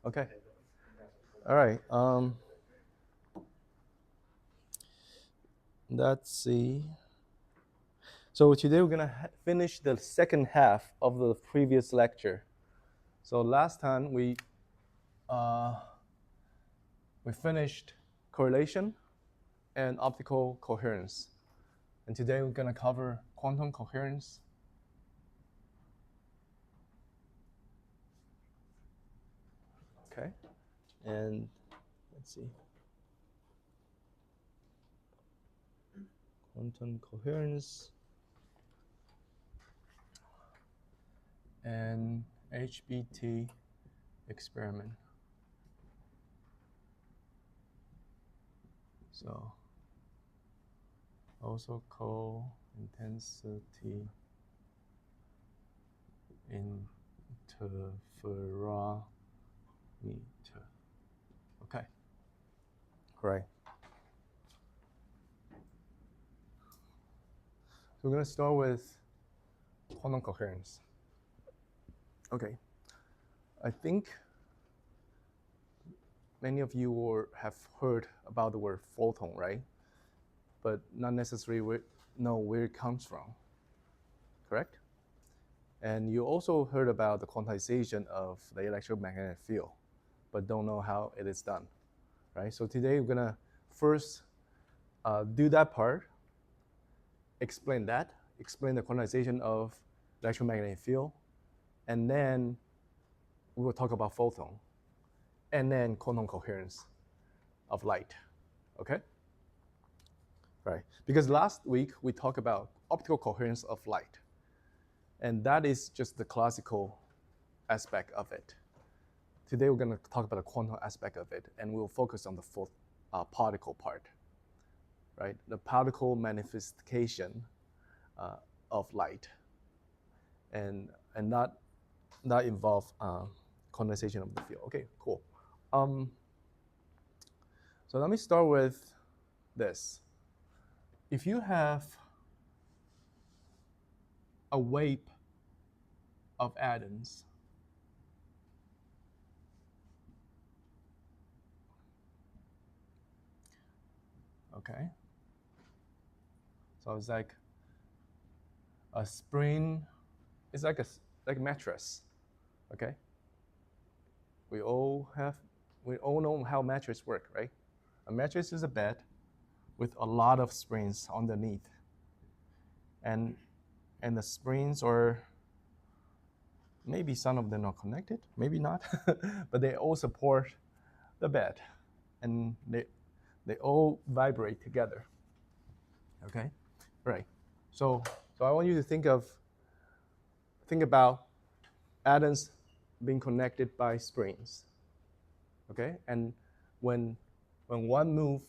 Okay. All right. Let's see. So today we're gonna finish the second half of the previous lecture. So last time uh, we finished correlation and optical coherence, and today we're gonna cover quantum coherence. Okay. And let's see. Quantum coherence and HBT experiment. So also called intensity interferometer. Okay, great. So we're going to start with quantum coherence. Okay, I think many of you have heard about the word photon, right? But not necessarily know where it comes from, correct? And you also heard about the quantization of the electromagnetic field, but don't know how it is done, right? So today we're gonna first do that part, explain the quantization of electromagnetic field, and then we will talk about photon, and then quantum coherence of light, okay? Right, because last week we talked about optical coherence of light, and that is just the classical aspect of it. Today we're gonna talk about the quantum aspect of it, and we'll focus on the particle part, right? The particle manifestation of light, and not involve condensation of the field. Okay, cool. So let me start with this. If you have a wave of atoms, okay, so it's like a spring. It's like a mattress, okay. We all know how mattress work, right? A mattress is a bed with a lot of springs underneath, and the springs are, maybe some of them are connected, maybe not, but they all support the bed, and they all vibrate together. Okay, right. So I want you to think about atoms being connected by springs. Okay, and when one move,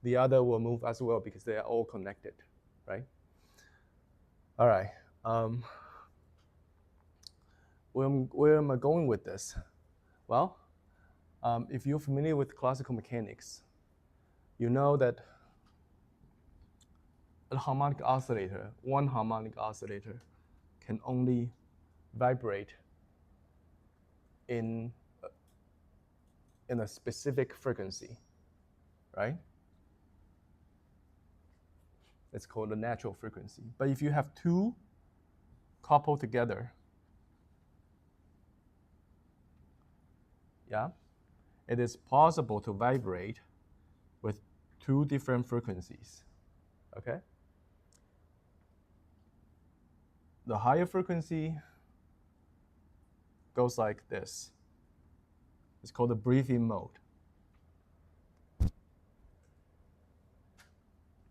the other will move as well because they are all connected, right? All right. Where am I going with this? Well, if you're familiar with classical mechanics, you know that one harmonic oscillator, can only vibrate in a specific frequency, right? It's called the natural frequency. But if you have two coupled together, yeah, it is possible to vibrate with two different frequencies, okay? The higher frequency goes like this. It's called the breathing mode.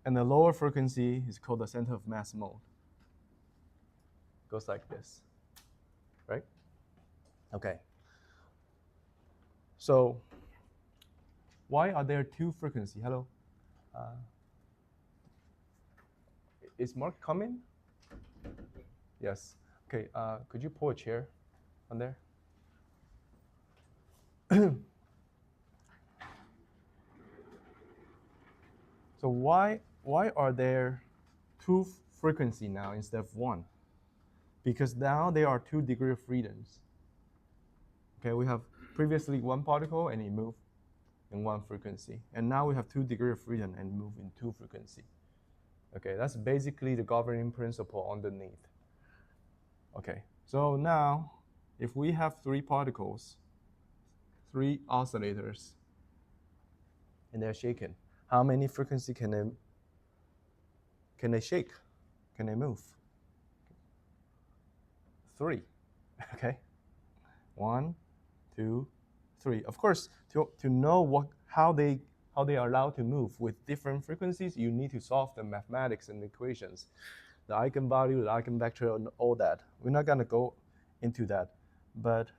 And the lower frequency is called the center of mass mode. Goes like this, right? Okay. So why are there two frequencies? Hello? Is Mark coming? Yes. Okay, could you pull a chair on there? So why are there two frequencies now instead of one? Because now there are 2 degrees of freedoms. Okay, we have previously one particle and it moved in one frequency. And now we have 2 degrees of freedom and move in 2 frequency. Okay, that's basically the governing principle underneath. Okay, so now if we have 3 particles, 3 oscillators, and they're shaken, how many frequency can they shake? Can they move? 3. Okay, 1, 2, 3. Of course, to know how they are allowed to move with different frequencies, you need to solve the mathematics and equations, the eigenvalue, the eigenvector, and all that. We're not gonna go into that, but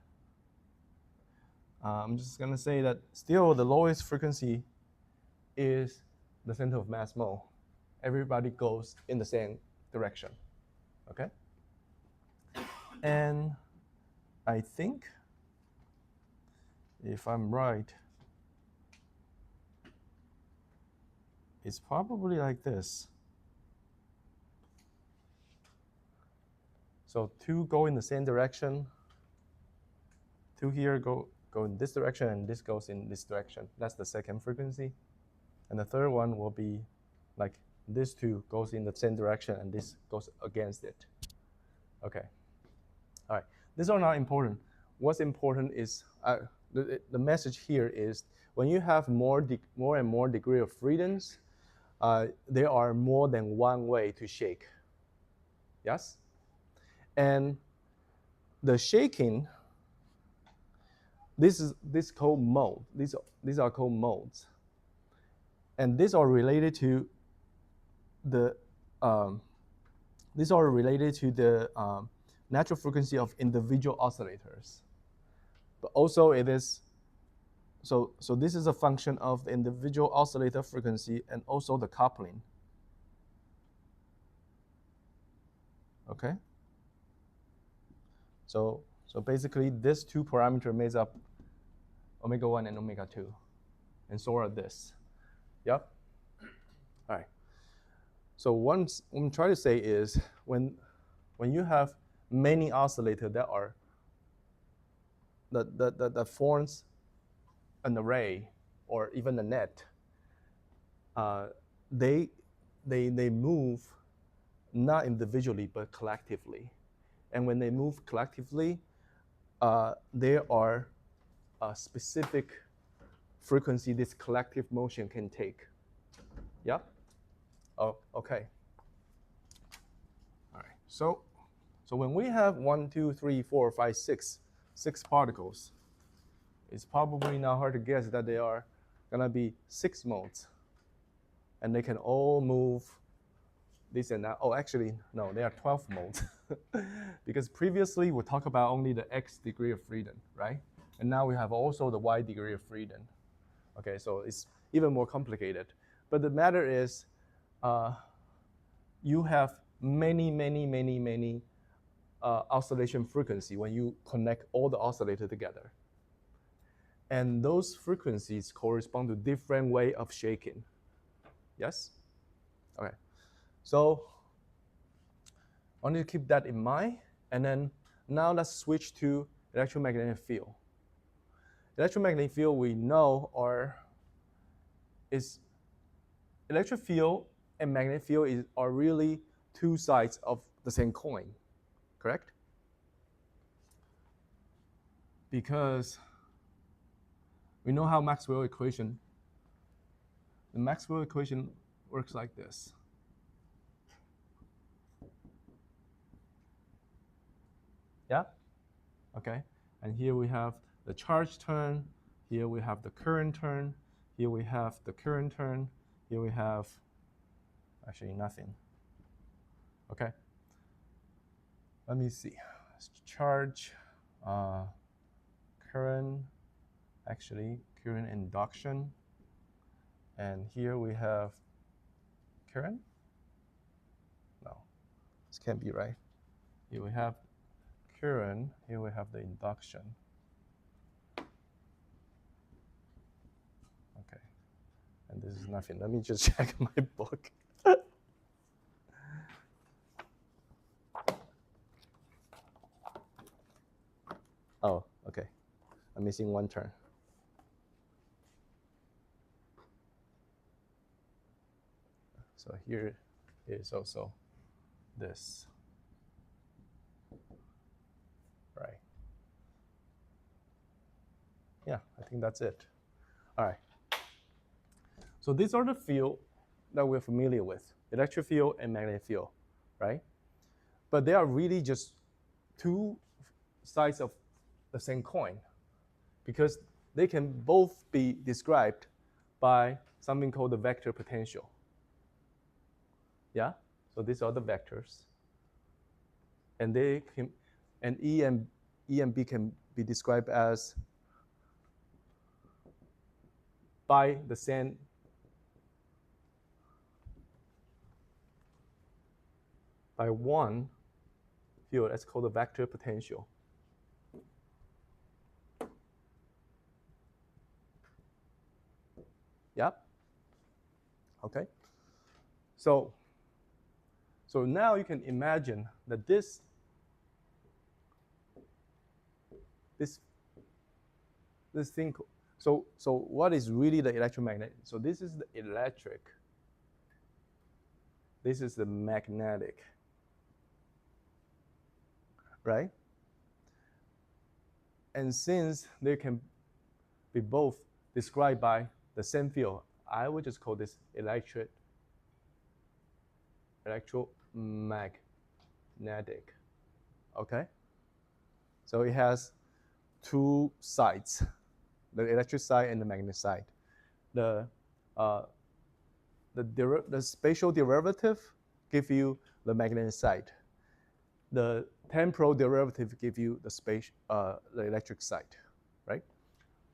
I'm just gonna say that still the lowest frequency is the center of mass mole. Everybody goes in the same direction, okay? And I think, if I'm right, it's probably like this. So 2 go in the same direction, 2 here go in this direction, and this goes in this direction. That's the second frequency. And the third one will be like this 2 goes in the same direction, and this goes against it. Okay. All right. These are not important. What's important is the message here is when you have more and more degree of freedoms, there are more than one way to shake. Yes? And the shaking, this called mode. These are called modes. And these are related to the natural frequency of individual oscillators. But also it is, so this is a function of the individual oscillator frequency and also the coupling. Okay? So basically these 2 parameters make up omega 1 and omega 2. And so are this. Yep? All right. So what I'm trying to say is when you have many oscillators that are that forms an array or even a net, they move not individually but collectively. And when they move collectively, there are a specific frequency this collective motion can take. Yeah? Oh, okay. All right. So when we have 1, 2, 3, 4, 5, 6 particles, it's probably not hard to guess that there are gonna be 6 modes, and they can all move this and that. Oh, actually, no, there are 12 modes, because previously we talked about only the X degree of freedom, right? And now we have also the Y degree of freedom. Okay, so it's even more complicated. But the matter is, you have many oscillation frequency when you connect all the oscillators together. And those frequencies correspond to different way of shaking. Yes? Okay. So I want you to keep that in mind. And then now let's switch to electromagnetic field. Electromagnetic field we know is electric field and magnetic field are really 2 sides of the same coin, correct? Because we know how the Maxwell equation works like this. Yeah? Okay. And here we have the charge turn, here we have the current turn, here we have the current turn, here we have actually nothing. Okay. Let me see. Charge, current, actually current induction, and here we have current. No, this can't be right. Here we have current, here we have the induction. Okay, and this is nothing. Let me just check my book. Oh, okay. Let missing one term. So here is also this, right? Yeah, I think that's it. All right. So these are the field that we're familiar with, electric field and magnetic field, right? But they are really just two sides of the same coin because they can both be described by something called the vector potential. Yeah, so these are the vectors. And they can, and E and B can be described as by the same by one field. That's called the vector potential. Yep. Okay. So now you can imagine that this thing. So what is really the electromagnetic? So this is the electric. This is the magnetic. Right? And since they can be both described by the same field, I would just call this electromagnetic. Okay? So it has two sides, the electric side and the magnetic side. The spatial derivative give you the magnetic side. The temporal derivative give you the the electric side, right?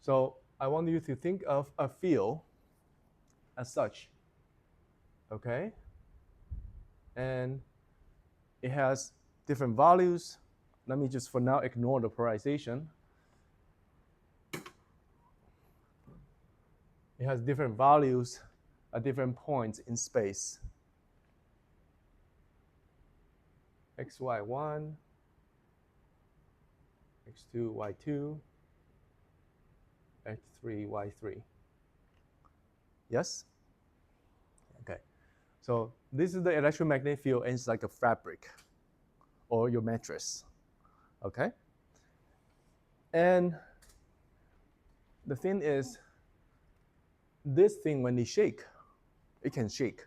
So I want you to think of a field as such, okay? And it has different values. Let me just for now ignore the polarization. It has different values at different points in space. X, Y, 1, X2, Y2, X3, Y3. Yes? Okay. So this is the electromagnetic field, and it's like a fabric or your mattress. Okay? And the thing is, this thing, when it shake, it can shake.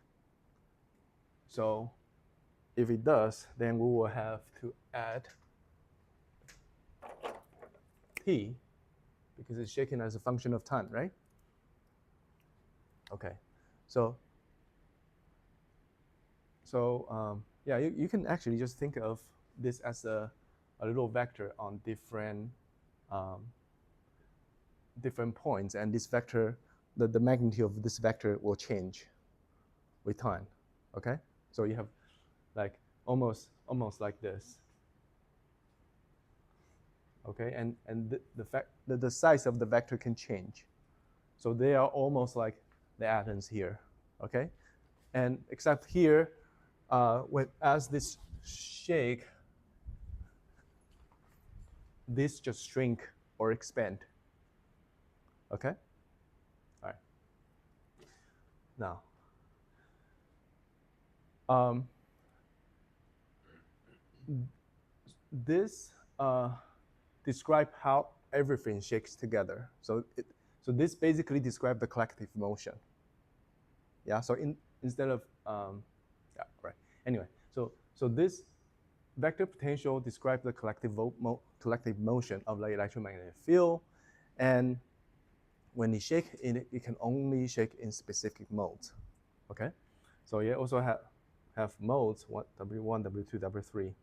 So if it does, then we will have to add t, because it's shaking as a function of time, right? Okay. So yeah, you can actually just think of this as a little vector on different points, and this vector, the magnitude of this vector will change with time. Okay, so you have like almost like this. Okay, and the size of the vector can change, so they are almost like the atoms here. Okay, and except here, as this shake, this just shrink or expand. Okay? All right. Now, this describes how everything shakes together. So this basically describes the collective motion. Yeah. So instead of yeah, right. Anyway, so this vector potential describes the collective motion of the electromagnetic field, and when it shake, it can only shake in specific modes. Okay, so you also have modes: W1, W2, W3,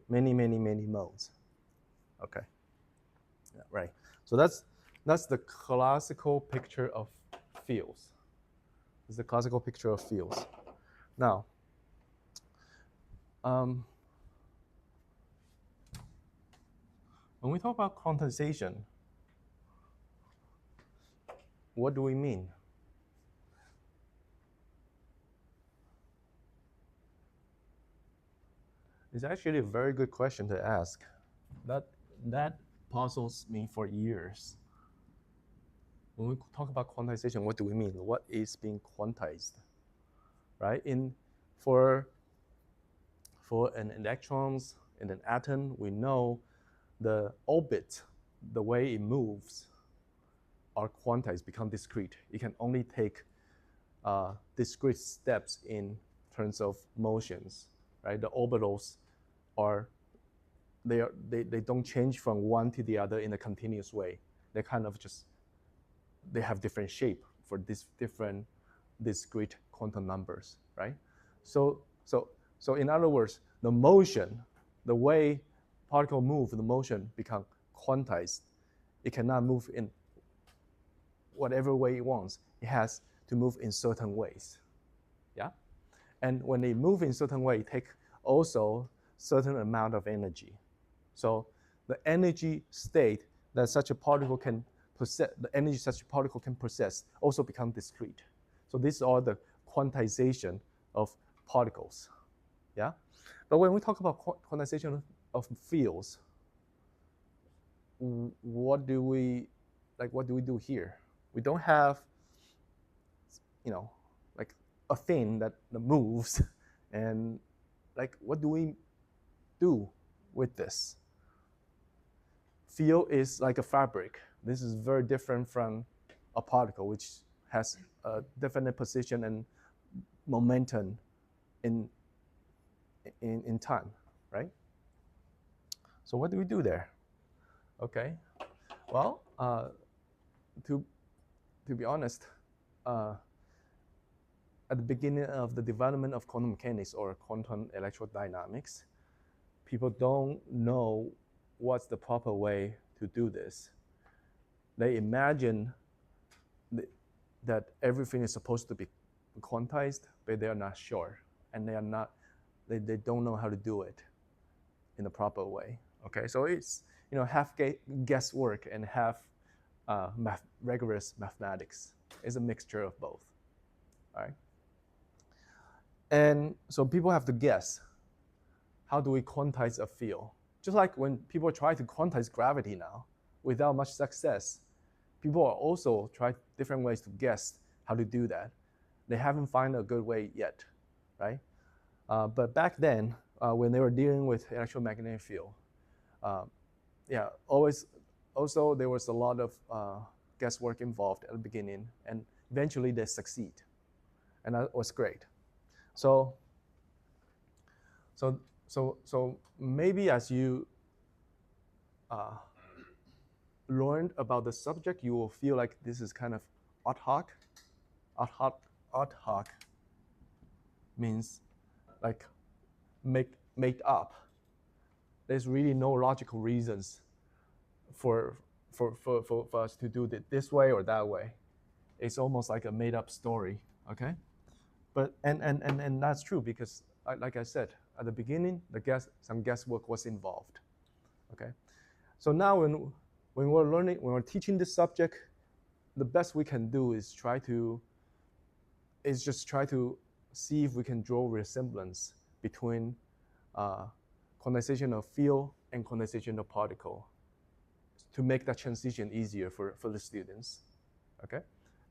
many modes. Okay, yeah, right. So that's the classical picture of fields. It's the classical picture of fields. Now, when we talk about quantization, what do we mean? It's actually a very good question to ask. That puzzles me for years. When we talk about quantization, what do we mean? What is being quantized, right? For an electrons in an atom, we know the orbit, the way it moves, are quantized, become discrete. It can only take discrete steps in terms of motions, right? The orbitals are they don't change from one to the other in a continuous way. They kind of just they have different shape for these different discrete quantum numbers, right? So in other words, the motion, the way particle move, the motion become quantized. It cannot move in whatever way it wants. It has to move in certain ways. Yeah? And when they move in certain way, it take also certain amount of energy. So the energy state that such a particle can possess, the energy such a particle can possess also become discrete. So these are the quantization of particles. Yeah? But when we talk about quantization of fields, what do we do here? We don't have, like a thing that moves, and like what do we do with this? Field is like a fabric. This is very different from a particle, which has a definite position and momentum in time, right? So what do we do there? Okay, well, to be honest, at the beginning of the development of quantum mechanics or quantum electrodynamics, people don't know what's the proper way to do this. They imagine that everything is supposed to be quantized, but they are not sure, and they don't know how to do it in the proper way. Okay, so it's half guesswork and half rigorous mathematics. It's a mixture of both. All right, and so people have to guess, how do we quantize a field? Just like when people try to quantize gravity now, without much success, people are also trying different ways to guess how to do that. They haven't found a good way yet, right? But back then, when they were dealing with electromagnetic field, yeah, also there was a lot of guesswork involved at the beginning, and eventually they succeed, and that was great. So maybe as you learned about the subject, you will feel like this is kind of ad hoc. Ad hoc means like made up. There's really no logical reasons for us to do it this way or that way. It's almost like a made up story, okay? But and that's true because, like I said at the beginning, some guesswork was involved, okay? So now when we're teaching this subject, the best we can do is just try to see if we can draw resemblance between quantization of field and quantization of particle to make that transition easier for the students, okay?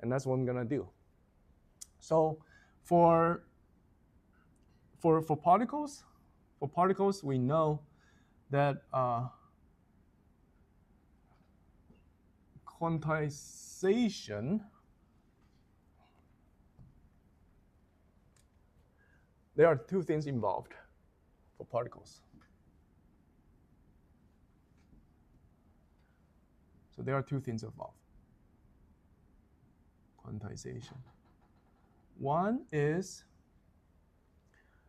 And that's what I'm gonna do. So for particles, we know that quantization, there are two things involved for particles. So there are two things involved. Quantization. One is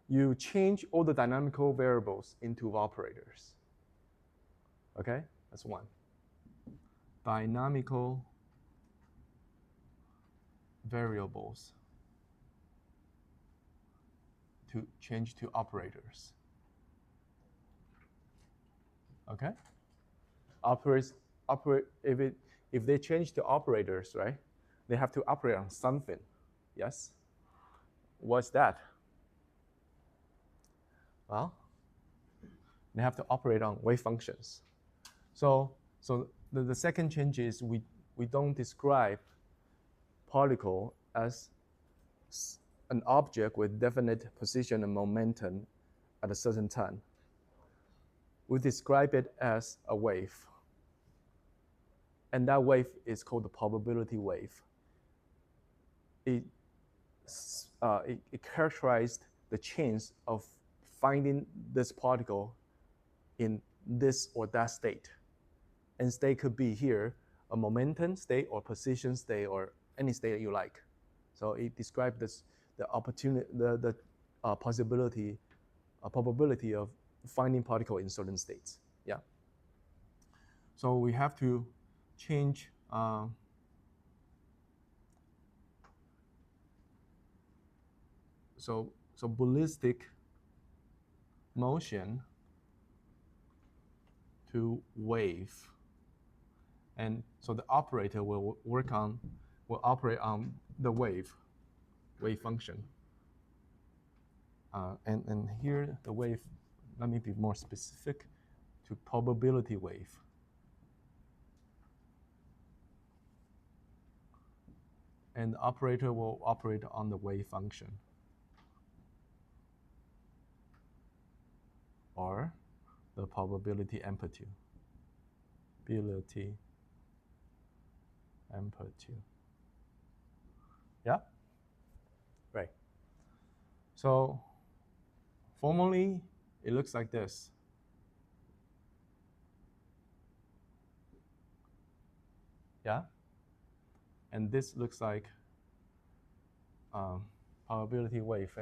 you change all the dynamical variables into operators. Okay, that's one. Dynamical variables to change to operators. Okay, if they change to operators, right? They have to operate on something. Yes. What's that? Well, they have to operate on wave functions. So the second change is we we don't describe particle as an object with definite position and momentum at a certain time. We describe it as a wave. And that wave is called the probability wave. It characterized the chance of finding this particle in this or that state. And state could be here a momentum state or position state or any state that you like. So it describes the opportunity, the possibility, probability of finding particle in certain states. Yeah. So we have to change. So ballistic motion to wave, and so the operator will operate on the wave function. And here the wave, let me be more specific, to probability wave. And the operator will operate on the wave function. Or the probability amplitude. Probability amplitude. Yeah? Right. So formally, it looks like this. Yeah? And this looks like probability wave.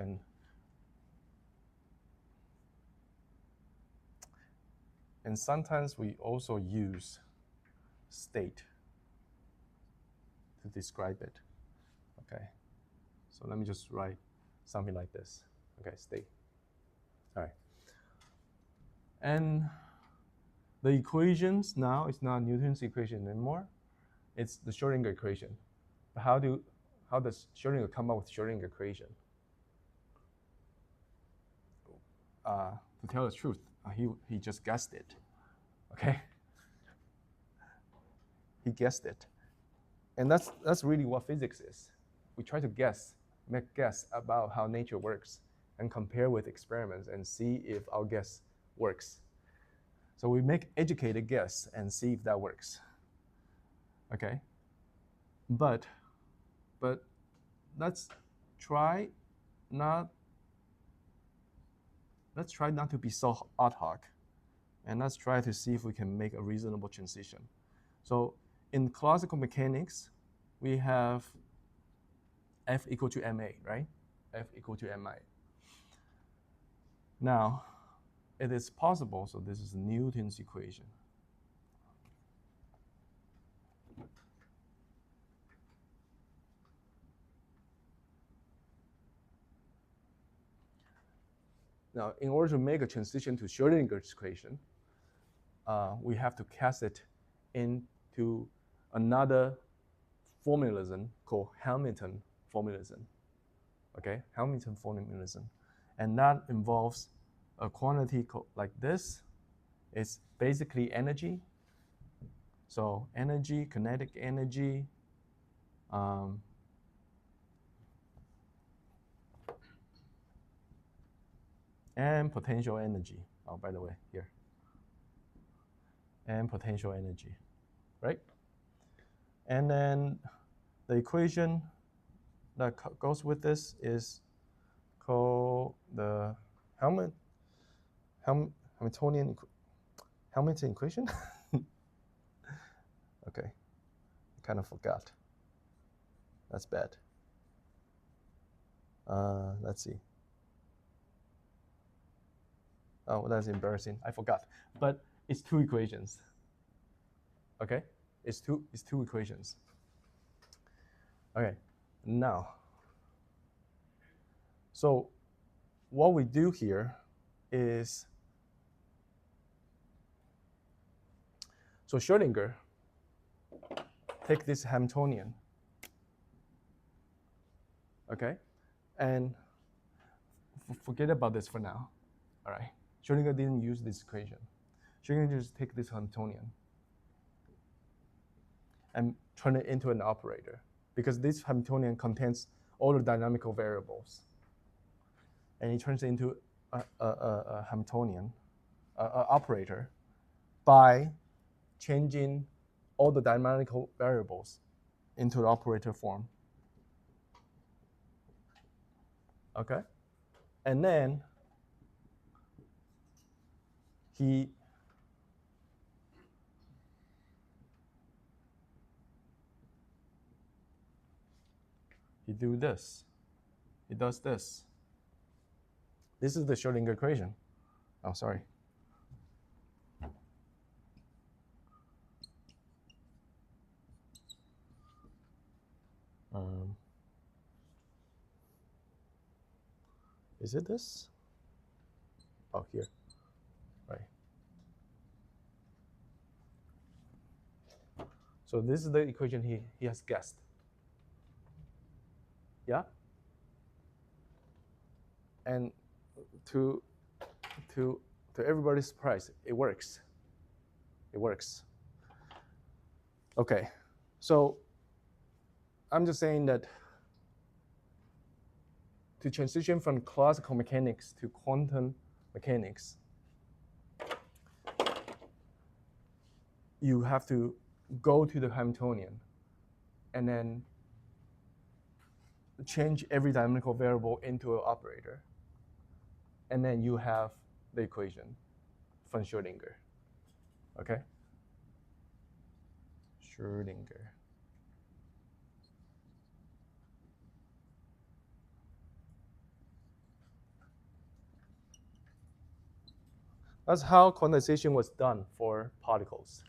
And sometimes we also use state to describe it. Okay. So let me just write something like this. Okay, state. All right. And the equations now, it's not Newton's equation anymore. It's the Schrodinger equation. But how does Schrodinger come up with Schrodinger equation? To tell the truth, he just guessed it. Okay? He guessed it. And that's really what physics is. We try to make guess about how nature works and compare with experiments and see if our guess works. So we make educated guess and see if that works. Okay? But let's try not to be so ad hoc, and let's try to see if we can make a reasonable transition. So in classical mechanics, we have F equal to ma, right? F equal to ma. Now, it is possible, so this is Newton's equation. Now, in order to make a transition to Schrödinger's equation, we have to cast it into another formalism called Hamilton formalism. Okay, Hamilton formalism. And that involves a quantity like this. It's basically energy. So energy, kinetic energy, and potential energy. Oh, by the way, here. And potential energy, right? And then the equation that goes with this is called the Hamiltonian equation. Okay, I kind of forgot. That's bad. Let's see. Oh, that's embarrassing. I forgot. But it's two equations. Okay, it's two equations. Okay, now, so what we do here is, so Schrödinger take this Hamiltonian, okay, and forget about this for now. All right, Schrödinger didn't use this equation. Schrödinger just take this Hamiltonian, and turn it into an operator, because this Hamiltonian contains all the dynamical variables, and it turns into a Hamiltonian operator by changing all the dynamical variables into the operator form. Okay, and then he do this. He does this. This is the Schrodinger equation. Oh, sorry. Is it this? Oh, here. Right. So this is the equation he has guessed. Yeah? And to everybody's surprise, it works. It works. Okay. So I'm just saying that to transition from classical mechanics to quantum mechanics, you have to go to the Hamiltonian and then change every dynamical variable into an operator. And then you have the equation from Schrodinger. Okay? Schrodinger. That's how quantization was done for particles.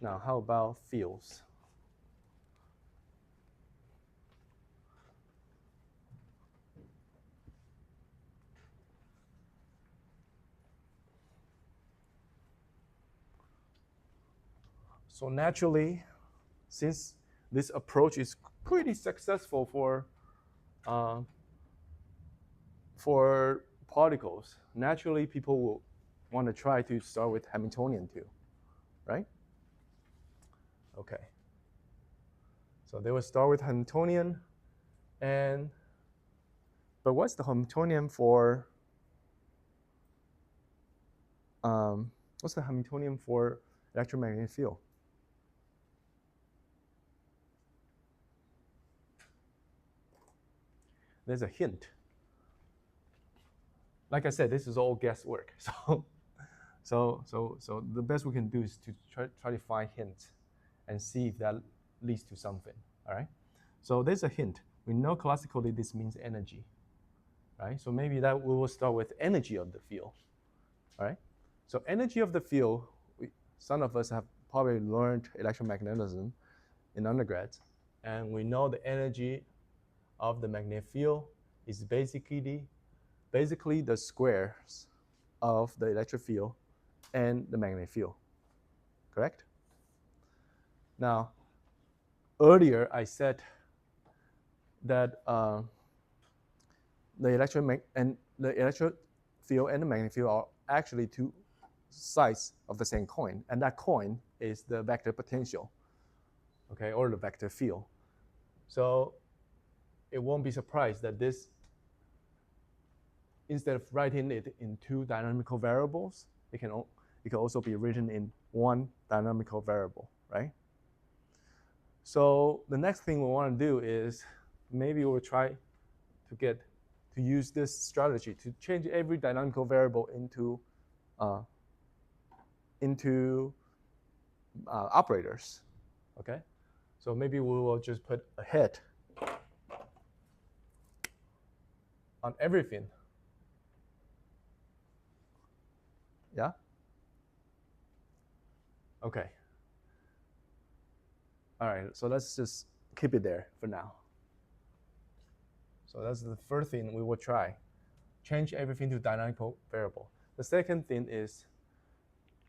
Now, how about fields? So naturally, since this approach is pretty successful for particles, naturally people will want to try to start with Hamiltonian too, right? Okay. So they will start with Hamiltonian, but what's the Hamiltonian for? What's the Hamiltonian for electromagnetic field? There's a hint. Like I said, this is all guesswork. So the best we can do is to try to find hints and see if that leads to something. All right. So there's a hint. We know classically this means energy, right? So maybe that we will start with energy of the field. All right. So energy of the field. Some of us have probably learned electromagnetism in undergrad, and we know the energy of the magnetic field is basically the squares of the electric field and the magnetic field, correct? Now, earlier I said that the electric field and the magnetic field are actually two sides of the same coin, and that coin is the vector potential, okay, or the vector field. So it won't be surprised that this, instead of writing it in two dynamical variables, it can also be written in one dynamical variable, right? So the next thing we want to do is maybe we'll try to use this strategy to change every dynamical variable into operators, okay? So maybe we will just put a head on everything. Yeah? Okay. All right, so let's just keep it there for now. So that's the first thing we will try. Change everything to dynamical variable. The second thing is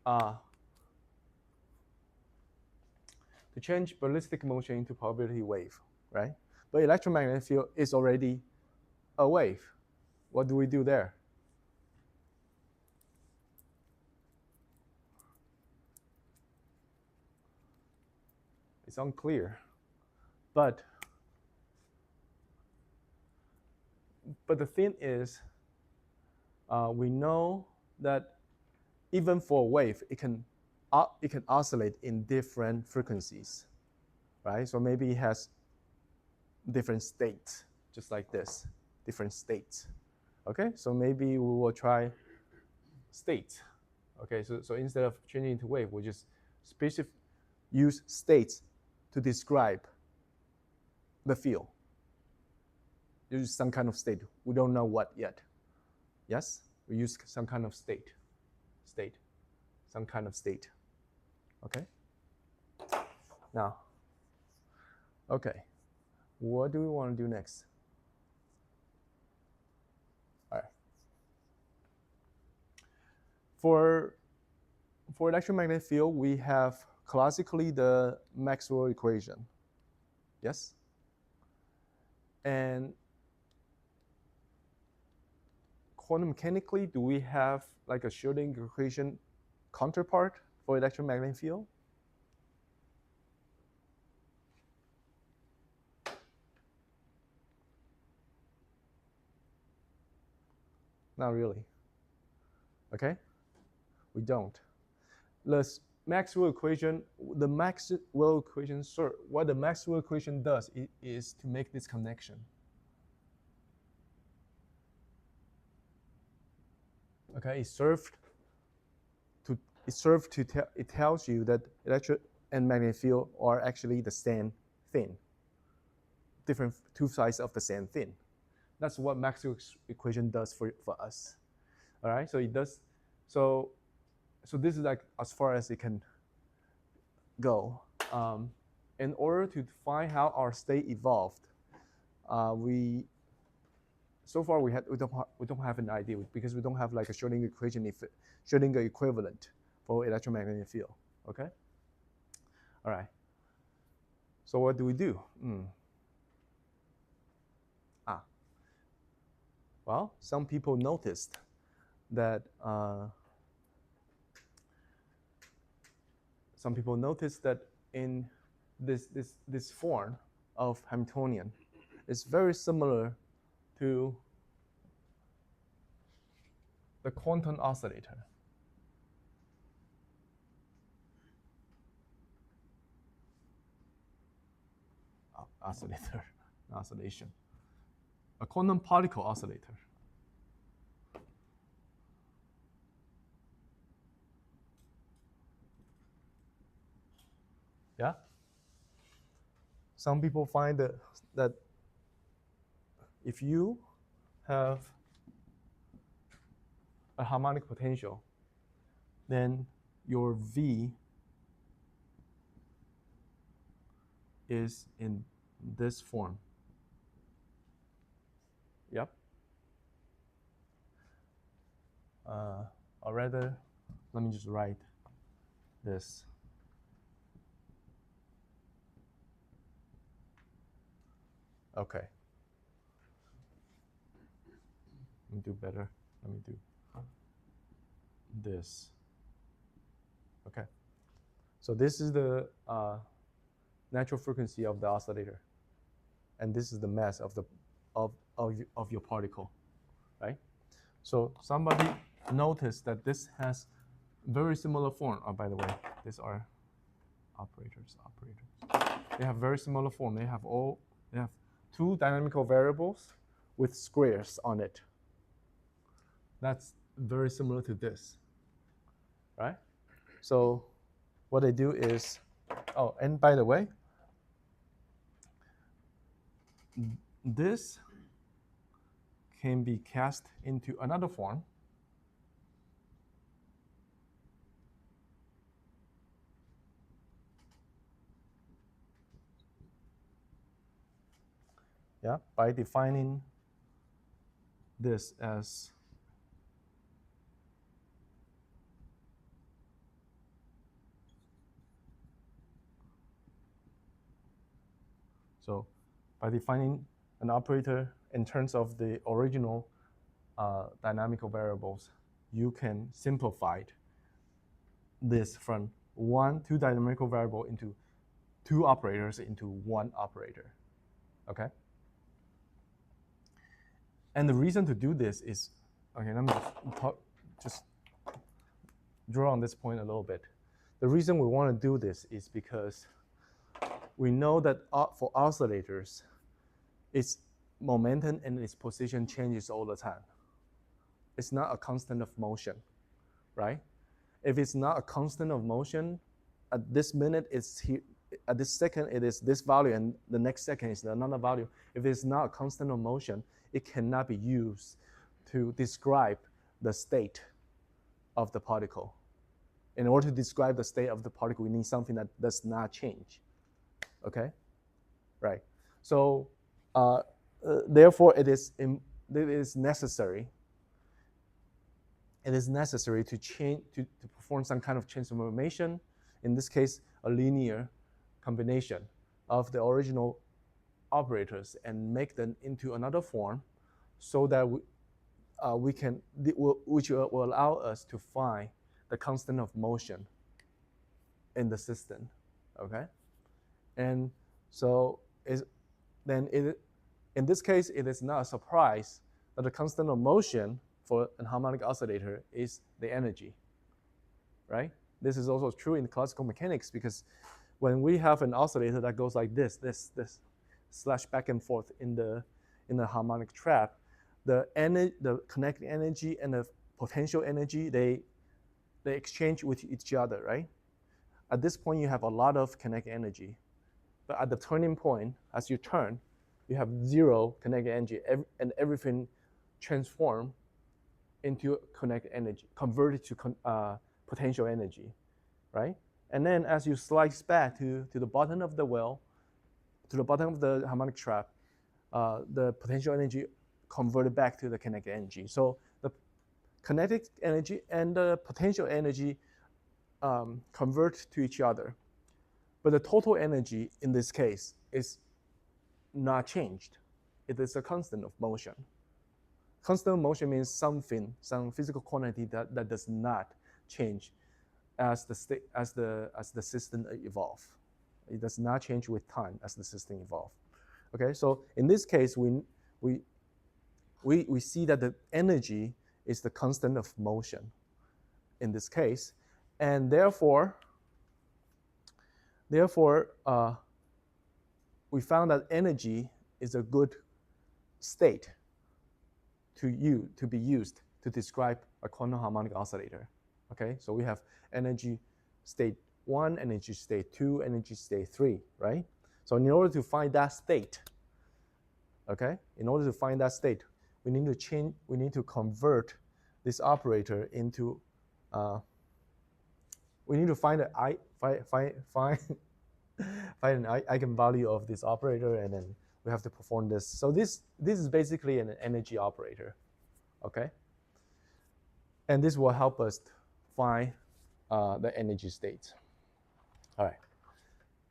to change ballistic motion into probability wave, right? But electromagnetic field is already a wave. What do we do there? it's unclear. But the thing is, we know that even for a wave, it can oscillate in different frequencies, right? So maybe it has different states, just like this, different states. Okay, so maybe we will try states. Okay, so instead of changing into wave, we'll just use states to describe the field. Use some kind of state. We don't know what yet. Yes, we use some kind of state, some kind of state. Okay. Now, okay, what do we want to do next? All right. For electromagnetic field, we have classically the Maxwell equation. Yes. And quantum mechanically, do we have like a Schrodinger equation counterpart for electromagnetic field? Not really. Okay, we don't. The Maxwell equation, what the Maxwell equation does is to make this connection. Okay, it tells you that electric and magnetic field are actually the same thing, different two sides of the same thing. That's what Maxwell's equation does for us. All right, so it does. So this is like as far as it can go. In order to find how our state evolved, so far we don't have an idea because we don't have like a Schrodinger equation, Schrodinger equivalent for electromagnetic field. Okay. All right. So what do we do? Well, some people noticed that in this form of Hamiltonian, it's very similar to the quantum oscillator. Oscillation. A quantum particle oscillator. Yeah? Some people find that if you have a harmonic potential, then your V is in this form. Yep. Or rather, let me just write this. Okay. Let me do better. Let me do this. Okay. So this is the natural frequency of the oscillator, and this is the mass of your particle, right? So somebody noticed that this has very similar form. Oh, by the way, these are operators. They have very similar form. They have two dynamical variables with squares on it. That's very similar to this, right? So what they do is, oh, and by the way, this can be cast into another form. Yeah, by defining this as so by defining an operator in terms of the original dynamical variables, you can simplify this from two dynamical variable into two operators into one operator, okay? And the reason to do this is, okay, let me just draw on this point a little bit. The reason we want to do this is because we know that for oscillators, its momentum and its position changes all the time. It's not a constant of motion, right? If it's not a constant of motion, at this minute it's here, at this second it is this value, and the next second is another value. If it's not a constant of motion, it cannot be used to describe the state of the particle. In order to describe the state of the particle, we need something that does not change, okay? Right, so therefore it is necessary to change, to perform some kind of transformation, in this case, a linear combination of the original operators and make them into another form so that which will allow us to find the constant of motion in the system, okay? And so in this case, it is not a surprise that the constant of motion for an harmonic oscillator is the energy, right? This is also true in classical mechanics, because when we have an oscillator that goes like this slash back and forth in the harmonic trap, the kinetic energy and the potential energy, they exchange with each other, right? At this point, you have a lot of kinetic energy, but at the turning point, as you turn, you have zero kinetic energy, and everything transform into kinetic energy, converted to potential energy, right? And then as you slice back to the bottom of the well, to the bottom of the harmonic trap, the potential energy converted back to the kinetic energy. So the kinetic energy and the potential energy convert to each other. But the total energy in this case is not changed. It is a constant of motion. Constant of motion means something, some physical quantity that does not change as the system evolve. It does not change with time as the system evolve. Okay, so in this case, we see that the energy is the constant of motion in this case, and therefore we found that energy is a good state to be used to describe a quantum harmonic oscillator. Okay, so we have energy state 1, energy state 2, energy state 3, right? So in order to find that state, okay, we need to convert this operator into we need to find an eigenvalue of this operator, and then we have to perform this. So this is basically an energy operator, okay? And this will help us find the energy state. All right,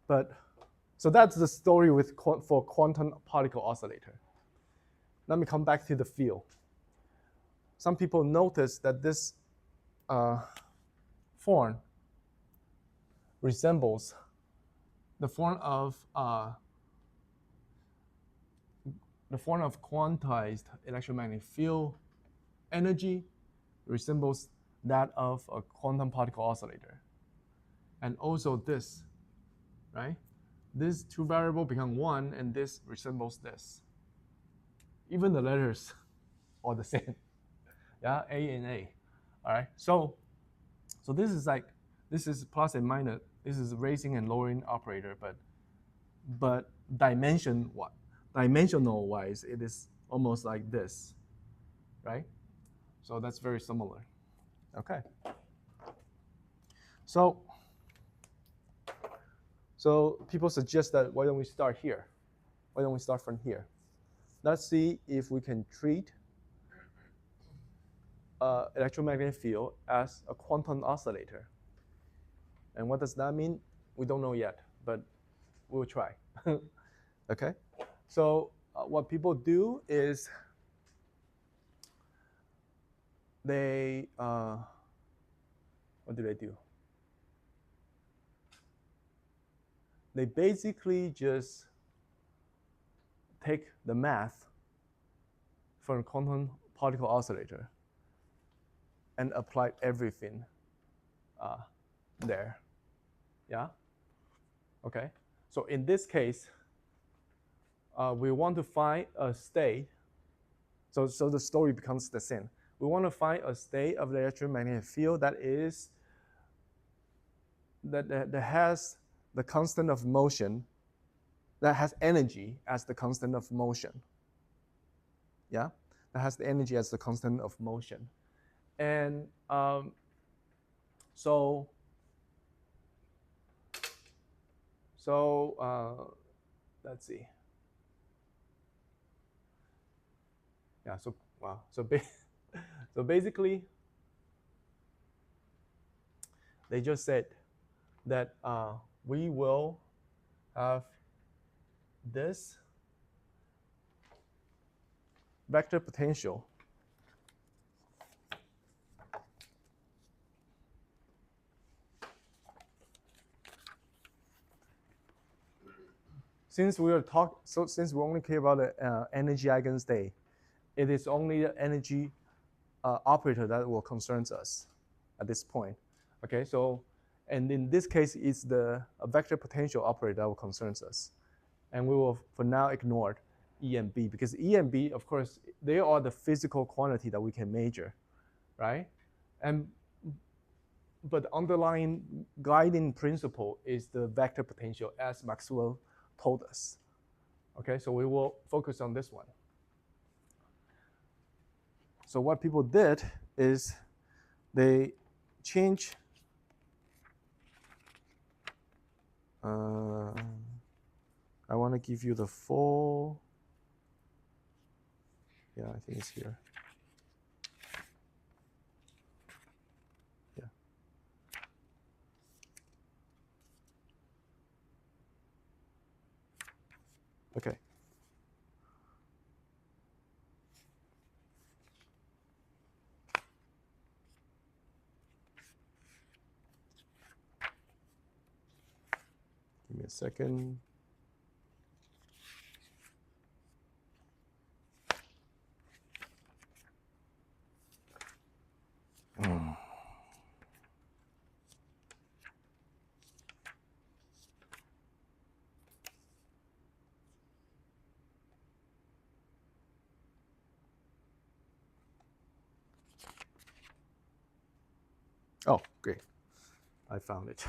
but so that's the story for quantum particle oscillator. Let me come back to the field. Some people notice that this form resembles the form of quantized electromagnetic field energy resembles that of a quantum particle oscillator. And also this, right? These two variables become one, and this resembles this. Even the letters are the same. Yeah, A and A. All right. So this is plus and minus. This is raising and lowering operator, but dimensional wise, it is almost like this, right? So that's very similar. Okay. So people suggest that why don't we start here? Why don't we start from here? Let's see if we can treat electromagnetic field as a quantum oscillator. And what does that mean? We don't know yet, but we'll try. Okay. So what people do is they what do? they basically just take the math from a quantum particle oscillator and apply everything there. Yeah? Okay. So in this case, we want to find a state. So the story becomes the same. We want to find a state of the electromagnetic field that has the constant of motion, that has energy as the constant of motion. Yeah, that has the energy as the constant of motion, and so let's see. Yeah. So wow. So so basically, they just said that we will have this vector potential since we only care about the energy eigenstate, it is only the energy operator that will concern us at this point. Okay, so and in this case, it's the vector potential operator that will concern us, and we will for now ignore E and B because E and B, of course, they are the physical quantity that we can measure, right? But the underlying guiding principle is the vector potential, as Maxwell told us. Okay, so we will focus on this one. So what people did is they change I want to give you the full, yeah, I think it's here. Yeah. Okay. Give me a second. Oh, great. I found it.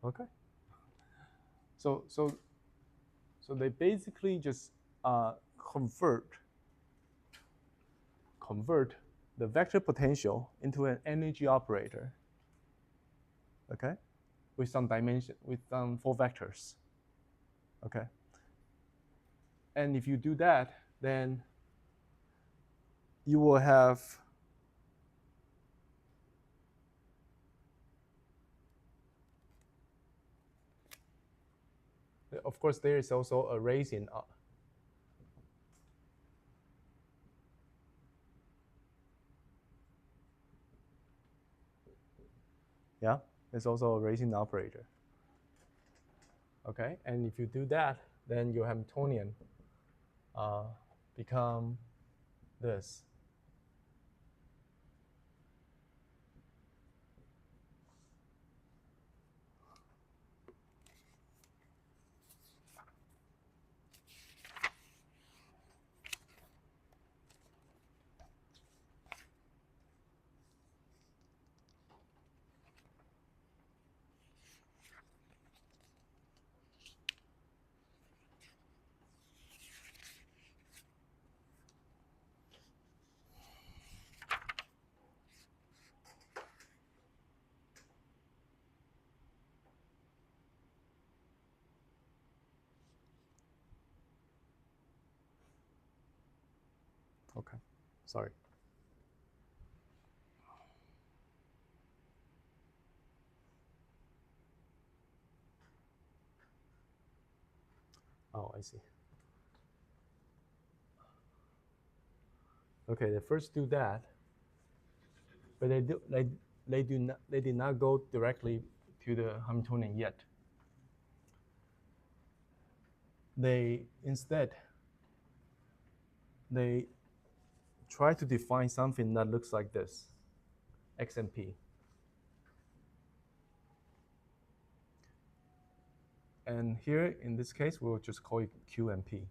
Okay. So they basically just convert the vector potential into an energy operator. Okay, with some dimension, with some 4 vectors. Okay. And if you do that, then you will have of course there is also a raising up. Yeah, there's also a raising operator. Okay, and if you do that, then your Hamiltonian become this. Okay, sorry. Oh, I see. Okay, they first do that, but they did not go directly to the Hamiltonian yet. Instead they try to define something that looks like this, X and P. And here, in this case, we'll just call it Q and P.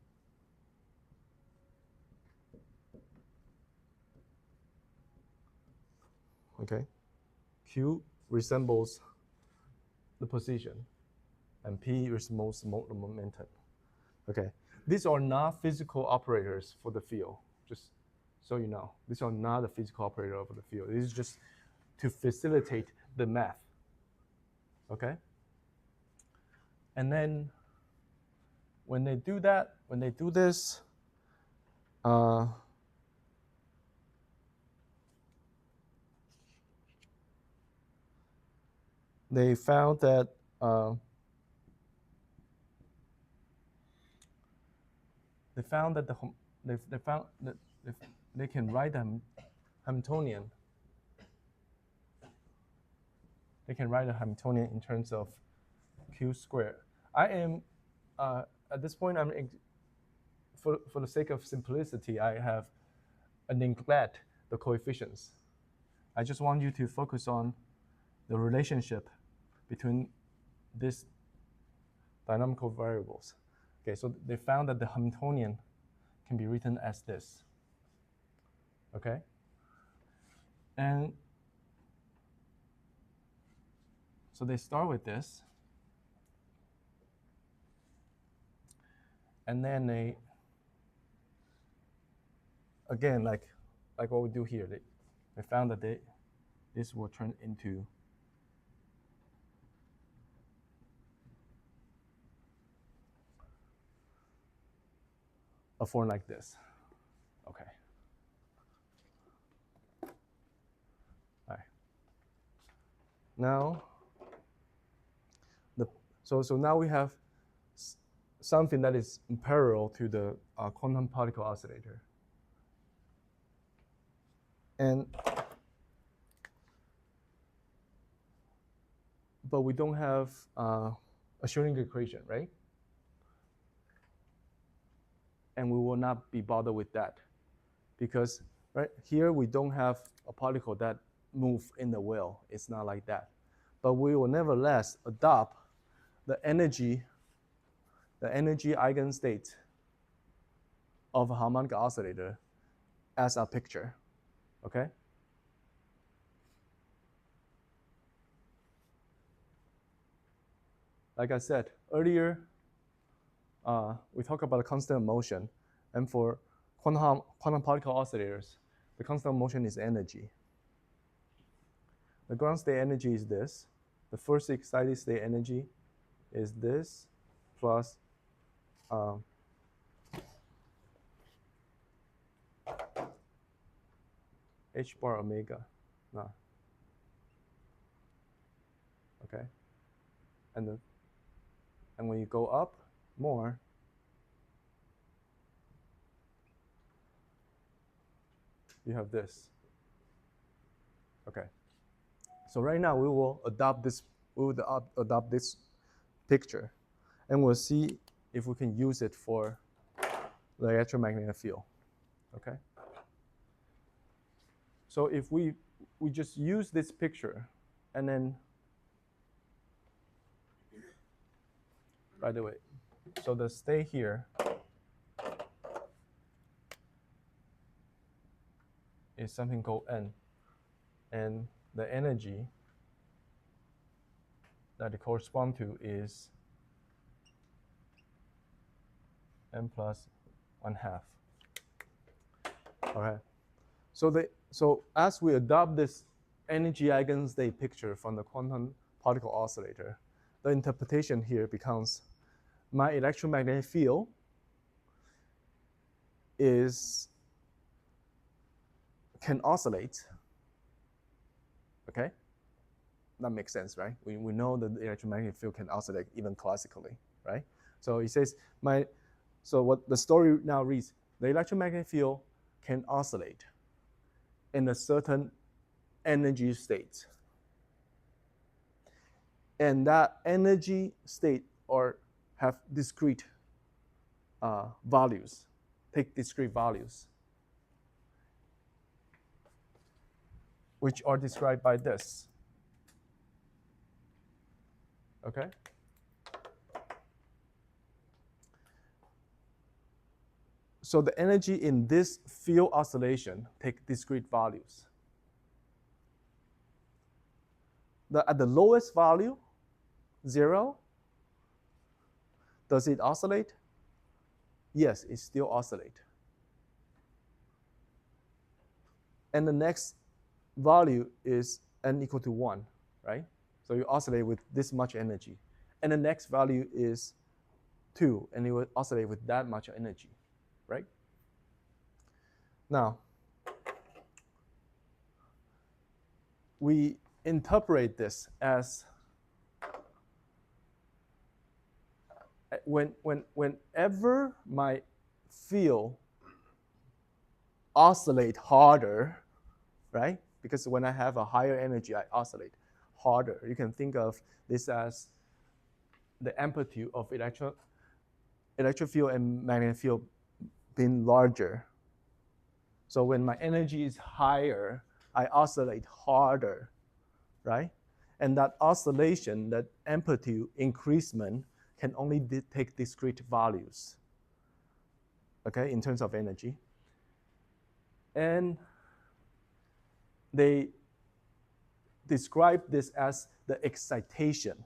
Okay, Q resembles the position, and P resembles the momentum. Okay, these are not physical operators for the field, just so you know. These are not the physical operator of the field. This is just to facilitate the math. Okay? And then when they do that, when they do this, they found that they found that they can write the Hamiltonian. They can write a Hamiltonian in terms of Q squared. I am at this point. For the sake of simplicity, I have neglect the coefficients. I just want you to focus on the relationship between these dynamical variables. Okay, so they found that the Hamiltonian can be written as this. Okay, and so they start with this, and then they, again, like what we do here, they found that this will turn into a form like this. Okay. All right. Now, so now we have something that is in parallel to the quantum particle oscillator. But we don't have a Schrödinger equation, right? And we will not be bothered with that because right here we don't have a particle that moves in the well. It's not like that. But we will nevertheless adopt the energy eigenstate of a harmonic oscillator as a picture. Okay? Like I said earlier, we talked about the constant motion, and for quantum particle oscillators, the constant motion is energy. The ground state energy is this. The first excited state energy is this plus h bar omega. No. Okay. And when you go up more, you have this. Okay. So right now we will adopt this. We will adopt this picture, and we'll see if we can use it for the electromagnetic field. Okay. So if we just use this picture, and then, by the way, so the state here is something called N, and the energy that it corresponds to is N plus 1/2. All right. So as we adopt this energy eigenstate picture from the quantum particle oscillator, the interpretation here becomes my electromagnetic field can oscillate. Okay? That makes sense, right? We know that the electromagnetic field can oscillate even classically, right? So it says so what the story now reads: the electromagnetic field can oscillate in a certain energy state, and that energy state or have discrete values, take discrete values, which are described by this. Okay. So the energy in this field oscillation take discrete values. At the lowest value, 0, does it oscillate? Yes, it still oscillate. And the next value is n equal to 1, right? So you oscillate with this much energy. And the next value is 2, and it will oscillate with that much energy, right? Now, we interpret this as whenever my field oscillate harder, right? Because when I have a higher energy, I oscillate harder. You can think of this as the amplitude of electric field and magnetic field being larger. So when my energy is higher, I oscillate harder, right? And that oscillation, that amplitude increasement can only take discrete values, okay, in terms of energy. And they describe this as the excitation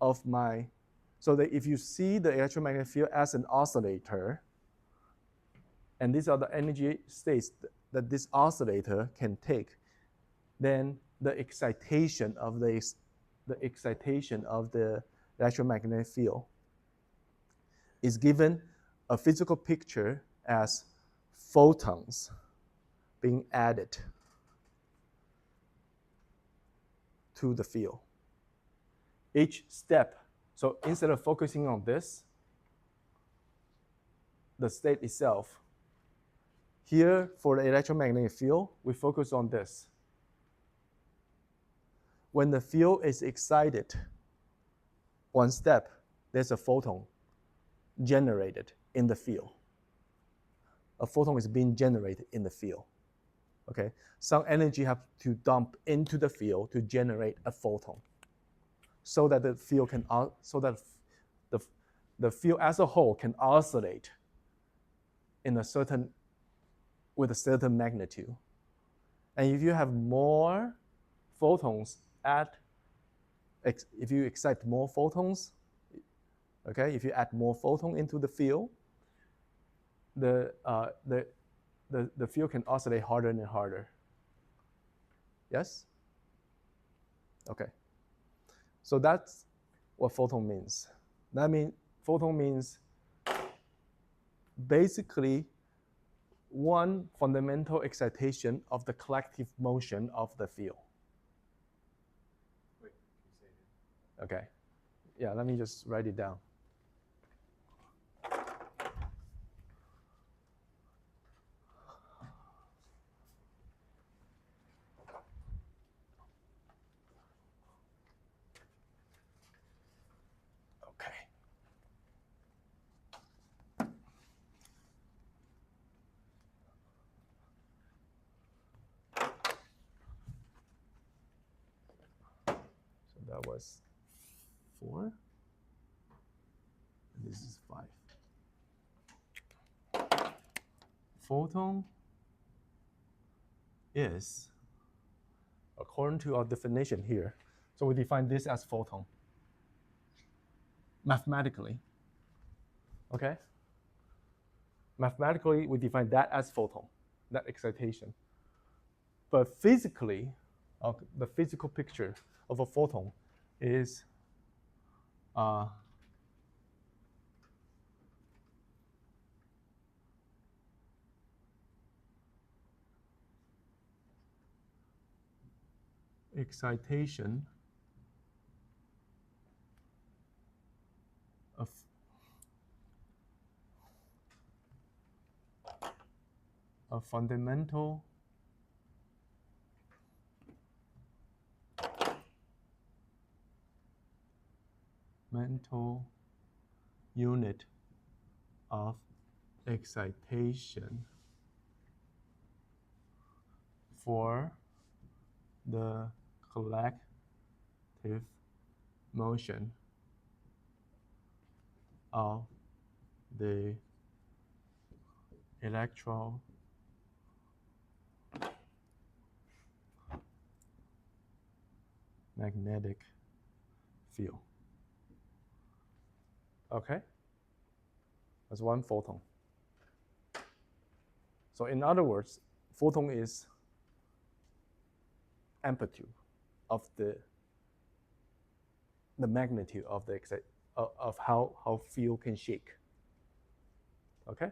of my, so that if you see the electromagnetic field as an oscillator, and these are the energy states that this oscillator can take, then the excitation of the electromagnetic field is given a physical picture as photons being added to the field. Each step, so instead of focusing on this, the state itself, here for the electromagnetic field, we focus on this. When the field is excited, one step, there's a photon generated in the field. A photon is being generated in the field. Okay, some energy have to dump into the field to generate a photon, so that the field can, so that the field as a whole can oscillate in a certain, with a certain magnitude. And if you have more photons if you excite more photons, okay, if you add more photon into the field, the field can oscillate harder and harder. Yes? Okay. So that's what photon means. That means photon means basically one fundamental excitation of the collective motion of the field. Wait, can you say it again? Okay. Yeah, let me just write it down. That was 4, and this is 5. Photon is, according to our definition here, so we define this as photon mathematically. Okay? Mathematically, we define that as photon, that excitation. But physically, the physical picture of a photon is excitation a fundamental mental unit of excitation for the collective motion of the electromagnetic field. Okay? That's one photon. So in other words, photon is amplitude of the magnitude of the of how field can shake. Okay?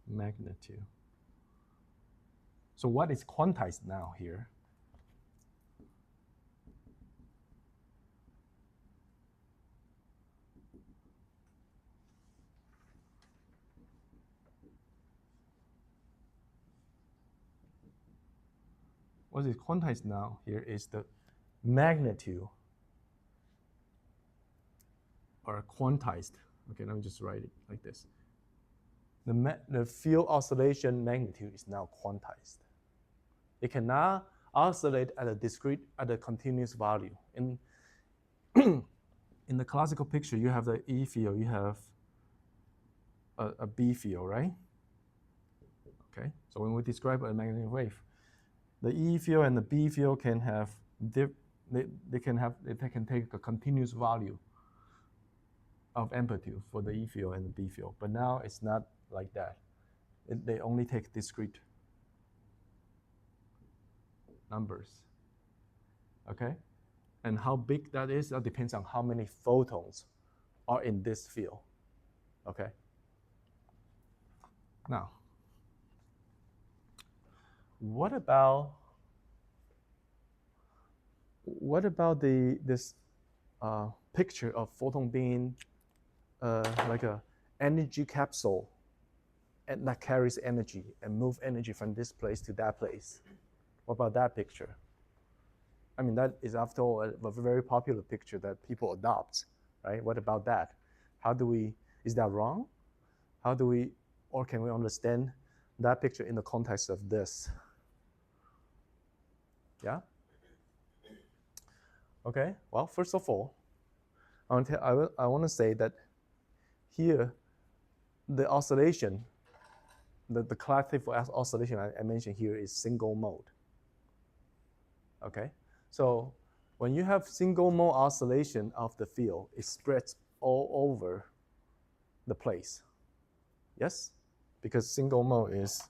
Magnitude. So what is quantized now here? What is quantized now here is the magnitude, or quantized. Okay, let me just write it like this. The field oscillation magnitude is now quantized. It cannot oscillate at a continuous value. In the classical picture, you have the E field, you have a B field, right? Okay, so when we describe a magnetic wave, the E field and the B field can have they can take a continuous value of amplitude for the E field and the B field, but now it's not like that. They only take discrete numbers. Okay, and how big that is, that depends on how many photons are in this field. Okay. Now, what about this picture of photon being like a energy capsule, and that carries energy and move energy from this place to that place? What about that picture? I mean, that is after all a very popular picture that people adopt, right? What about that? Is that wrong? Or can we understand that picture in the context of this? Yeah? Okay, well, first of all, I want to say that here, the oscillation, the collective oscillation I mentioned here is single mode. Okay, so when you have single mode oscillation of the field, it spreads all over the place. Yes? Because single mode is,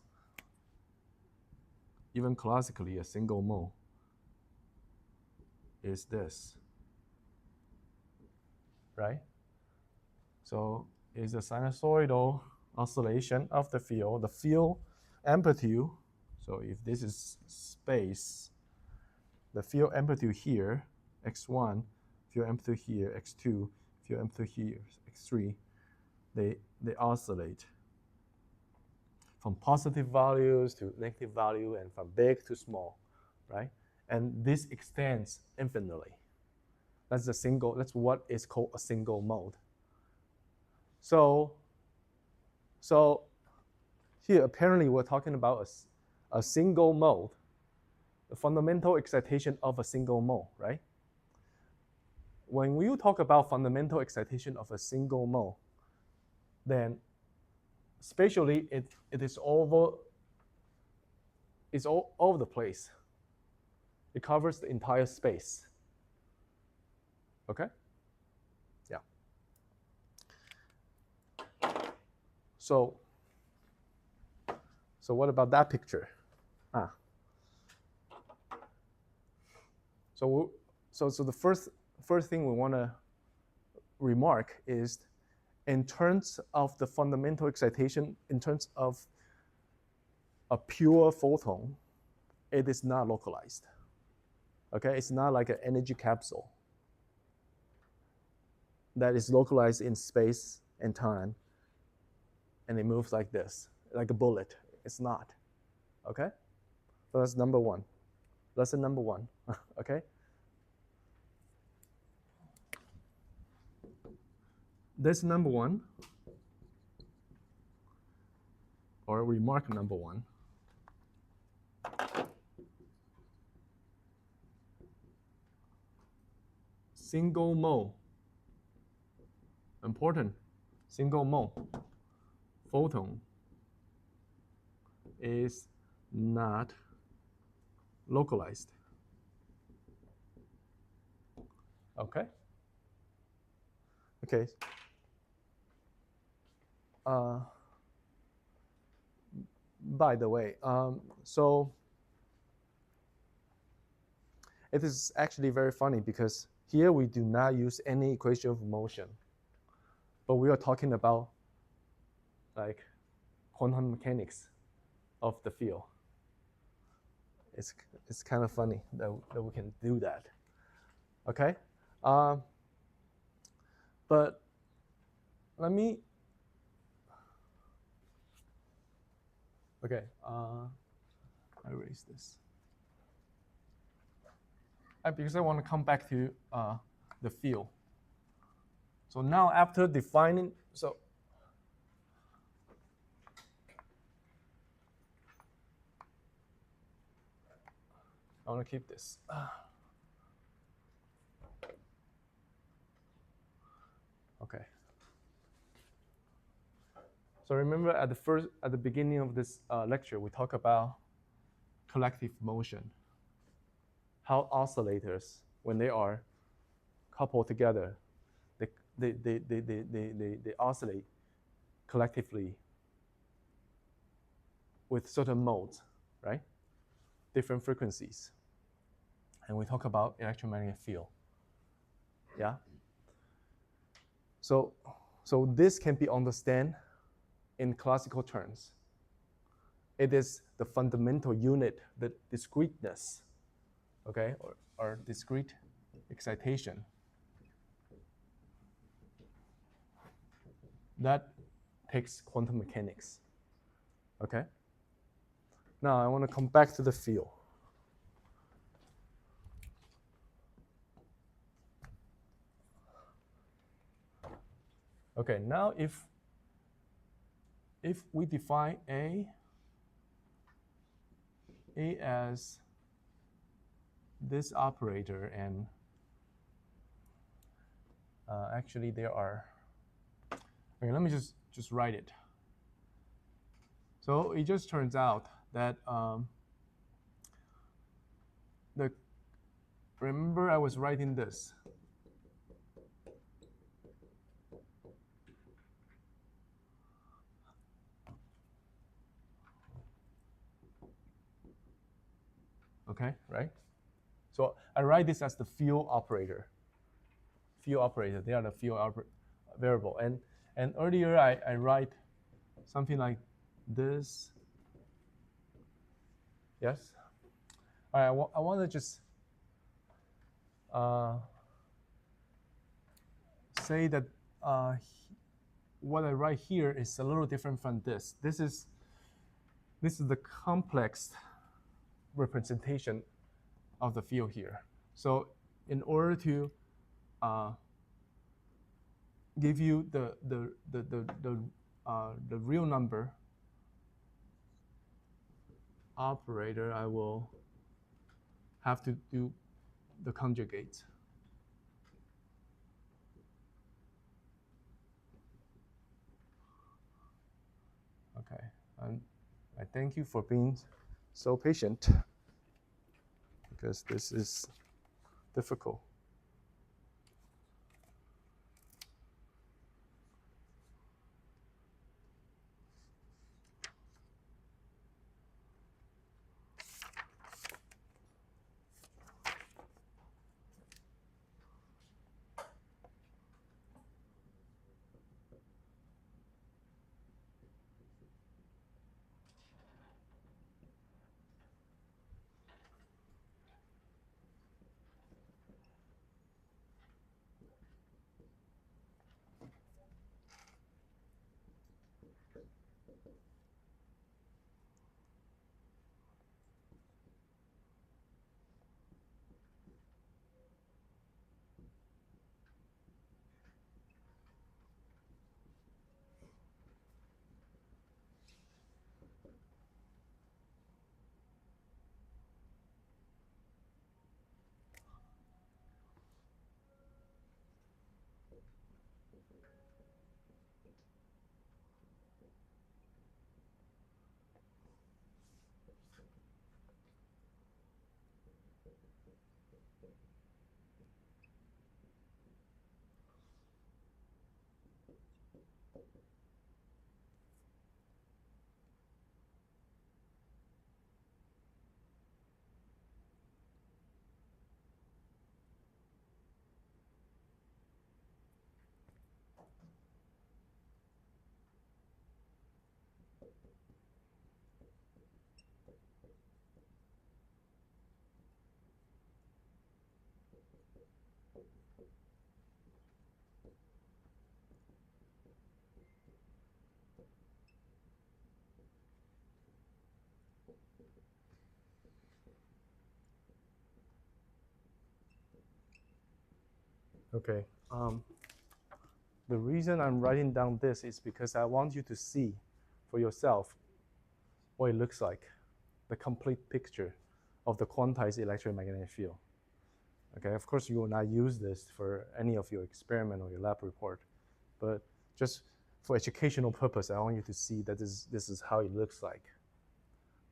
even classically, a single mode is this, right? So it's a sinusoidal oscillation of the field amplitude. So if this is space, the field amplitude here, x1, field amplitude here, x2, field amplitude here, x3, they oscillate from positive values to negative value and from big to small, right? And this extends infinitely. That's what is called a single mode. So here apparently we're talking about a single mode, the fundamental excitation of a single mode, right? When we talk about fundamental excitation of a single mode, then spatially it is all over the place. It covers the entire space. Okay? Yeah. So what about that picture? So the first thing we want to remark is, in terms of the fundamental excitation, in terms of a pure photon, it is not localized. Okay, it's not like an energy capsule that is localized in space and time, and it moves like this, like a bullet. It's not. Okay, so that's number one. Lesson number one. Okay. This number one, or remark number one. Single mole. Important. Single mole. Photon is not localized. Okay. Okay. By the way, so it is actually very funny because here we do not use any equation of motion, but we are talking about like quantum mechanics of the field. It's kind of funny that we can do that. Okay, but let me. Okay, I erase this because I want to come back to the field. So now after defining, so I want to keep this. Okay. So remember at the beginning of this lecture, we talked about collective motion. How oscillators, when they are coupled together, they oscillate collectively with certain modes, right? Different frequencies. And we talk about electromagnetic field. Yeah. So this can be understood in classical terms. It is the fundamental unit, the discreteness, okay, or discrete excitation that takes quantum mechanics. Okay. Now I want to come back to the field. Okay, now if we define A as this operator, and actually there are, okay, let me just write it. So it just turns out that remember I was writing this. Okay, right? So I write this as the field operator. Field operator, they are the field variable. And earlier I write something like this. Yes? All right, I want to just say that what I write here is a little different from this. This is the complex representation of the field here. So in order to give you the real number operator, I will have to do the conjugate. Okay, and I thank you for being so patient because this is difficult. Okay. The reason I'm writing down this is because I want you to see for yourself what it looks like, the complete picture of the quantized electromagnetic field. Okay, of course you will not use this for any of your experiment or your lab report, but just for educational purpose, I want you to see that this is how it looks like.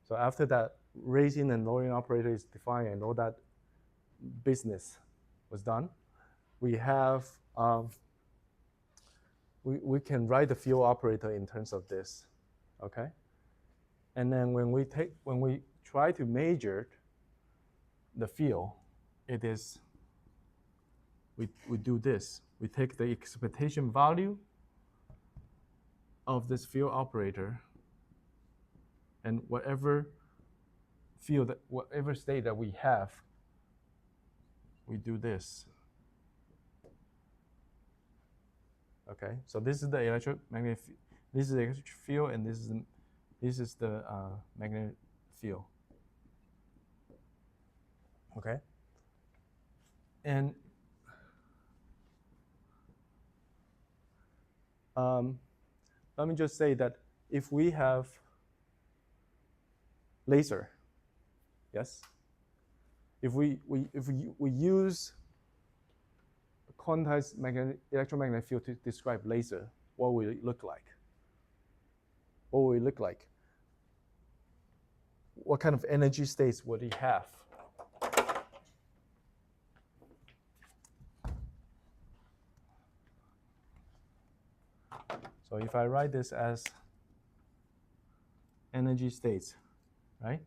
So after that raising and lowering operator is defined and all that business was done, we have we can write the field operator in terms of this, okay? And then when we try to measure the field, it is we do this. We take the expectation value of this field operator and whatever field, whatever state that we have, we do this. Okay, so this is the electromagnetic, this is the electric field, and this is the magnetic field. Okay, and let me just say that if we have laser, yes, if we use quantized electromagnetic field to describe laser, what will it look like? What will it look like? What kind of energy states would it have? So if I write this as energy states, right?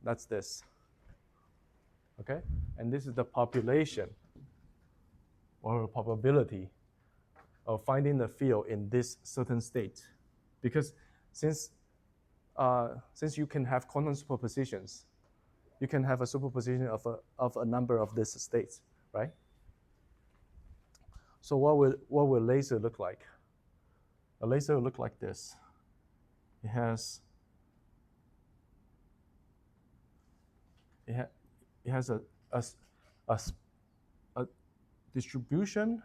That's this. Okay? And this is the population or probability of finding the field in this certain state. Because since you can have quantum superpositions, you can have a superposition of a number of these states, right? So what will laser look like? A laser will look like this. It has a distribution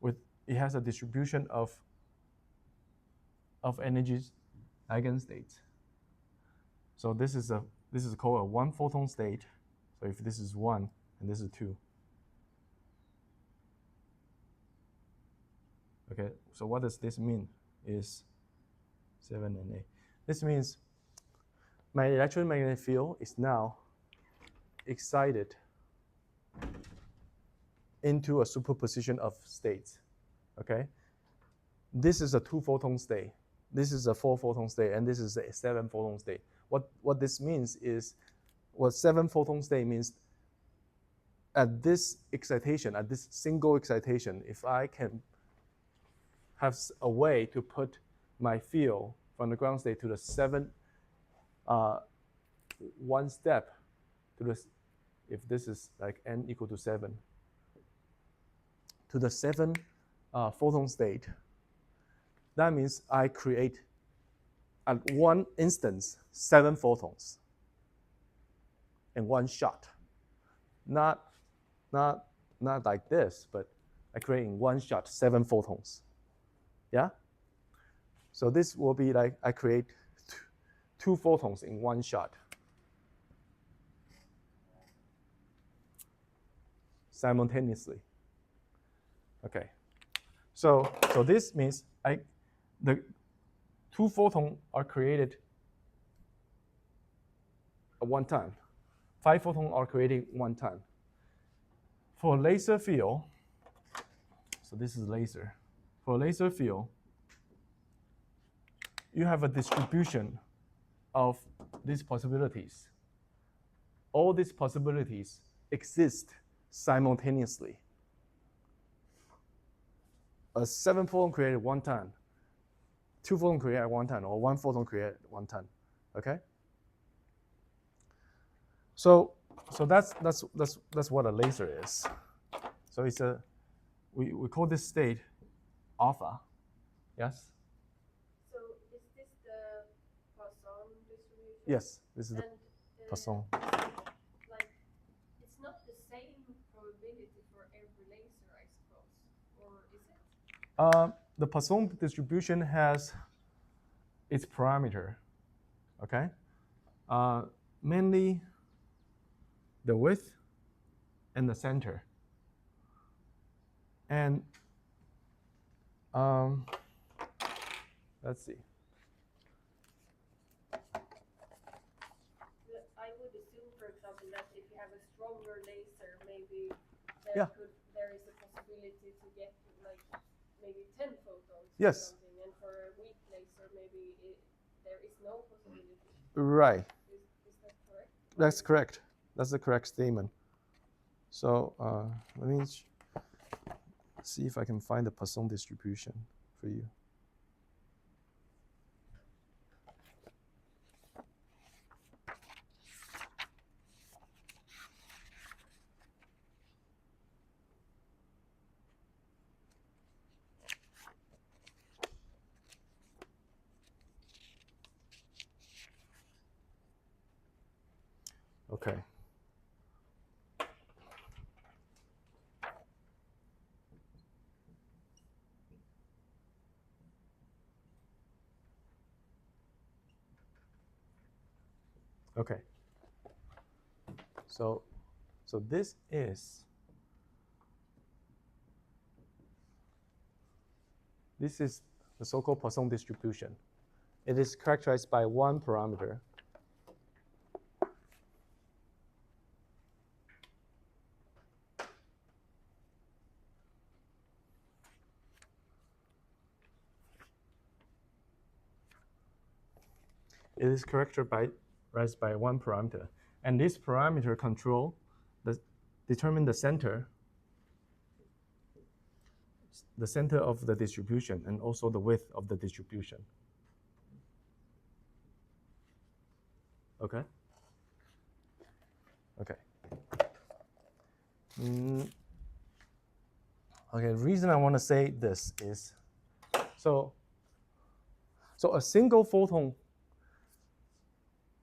with, it has a distribution of energy eigenstates. So this is called a one photon state. So if this is 1 and this is 2. Okay, so what does this mean? Is 7 and 8. This means my electromagnetic field is now excited into a superposition of states. Okay, this is a 2 photon state, this is a 4 photon state, and this is a 7 photon state. What this means is, what 7 photon state means, at this excitation, at this single excitation, if I can have a way to put my field from the ground state to the 7, one step to this, if this is like n equal to 7, to the 7 photon state, that means I create at one instance 7 photons in one shot. Not like this, but I create in one shot 7 photons. Yeah? So this will be like I create 2 photons in one shot. Simultaneously. Okay. So this means the 2 photons are created at one time. 5 photons are created one time. For laser field, so this is laser. For laser field, you have a distribution of these possibilities. All these possibilities exist simultaneously. A 7 photon created one time, 2 photon created at one time, or 1 photon created at one time. Okay. So that's what a laser is. So it's a we call this state alpha. Yes. So is this the Poisson distribution? Yes, this is the Poisson. Like, it's not the same probability The Poisson distribution has its parameter, okay? Mainly the width and the center. And let's see. I would assume, for example, that if you have a stronger laser, maybe Yeah. there is a possibility to get like maybe 10 photons or Yes. something, and for a weak laser, maybe there is no possibility. Right. Is that correct? That's correct. That's the correct statement. So let me see if I can find the Poisson distribution for you. Okay. Okay. So this is the so-called Poisson distribution. It is characterized by one parameter. It is characterized by one parameter, and this parameter determine the center of the distribution and also the width of the distribution. Okay. Okay. Okay. The reason I want to say this is so a single photon.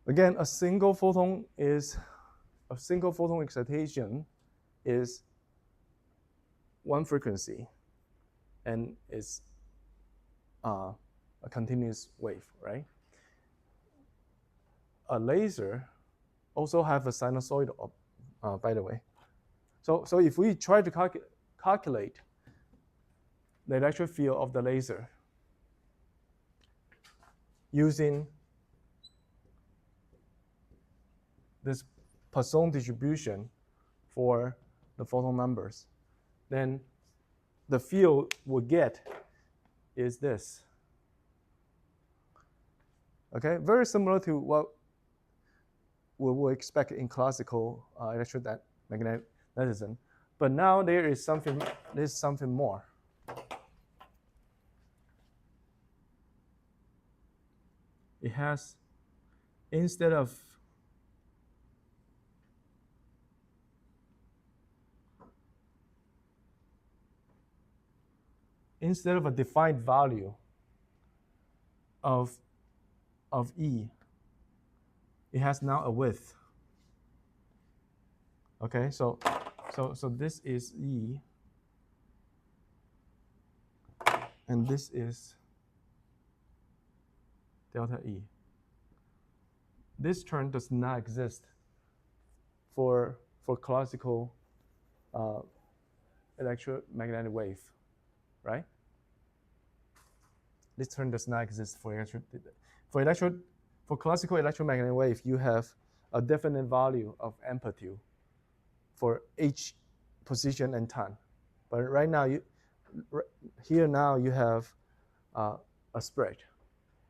Again, a single photon excitation is one frequency, and is a continuous wave, right? A laser also have a sinusoidal, by the way. So if we try to calculate the electric field of the laser using this Poisson distribution for the photon numbers, then the field we'll get is this. Okay, very similar to what we will expect in classical electromagnetism, but now there's something more. It has, instead of a defined value of E, it has now a width. Okay, so this is E, and this is delta E. This term does not exist for classical electromagnetic wave, right? This term does not exist for classical electromagnetic wave. You have a definite value of amplitude for each position and time, but right now you have a spread,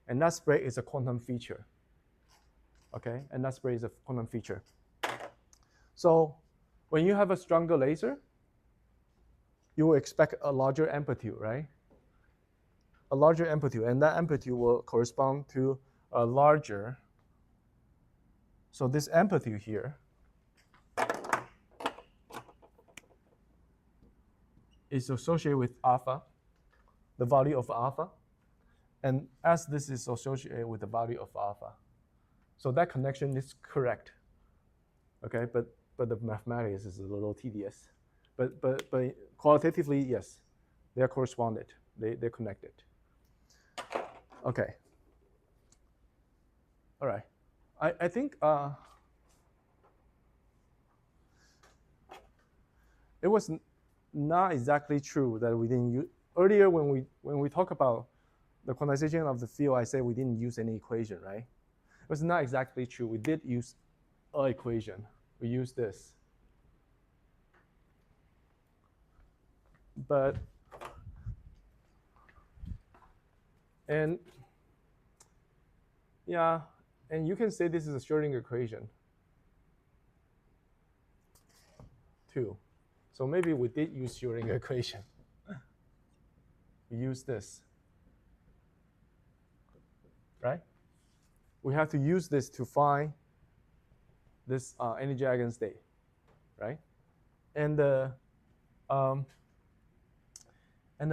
and that spread is a quantum feature. Okay, and that spread is a quantum feature. So when you have a stronger laser, you will expect a larger amplitude, right? A larger amplitude, and that amplitude will correspond to a larger. So this amplitude here is associated with alpha, the value of alpha, and as this is associated with the value of alpha, so that connection is correct. Okay, but the mathematics is a little tedious, but qualitatively, yes, they are corresponded. They're connected. Okay. All right. I think it was not exactly true that we didn't use earlier when we talk about the quantization of the field. I said we didn't use any equation, right? It was not exactly true. We did use an equation. We used this, but and yeah, and you can say this is a Schrodinger equation too. So maybe we did use Schrodinger equation. We use this, right? We have to use this to find this energy eigenstate, right? And the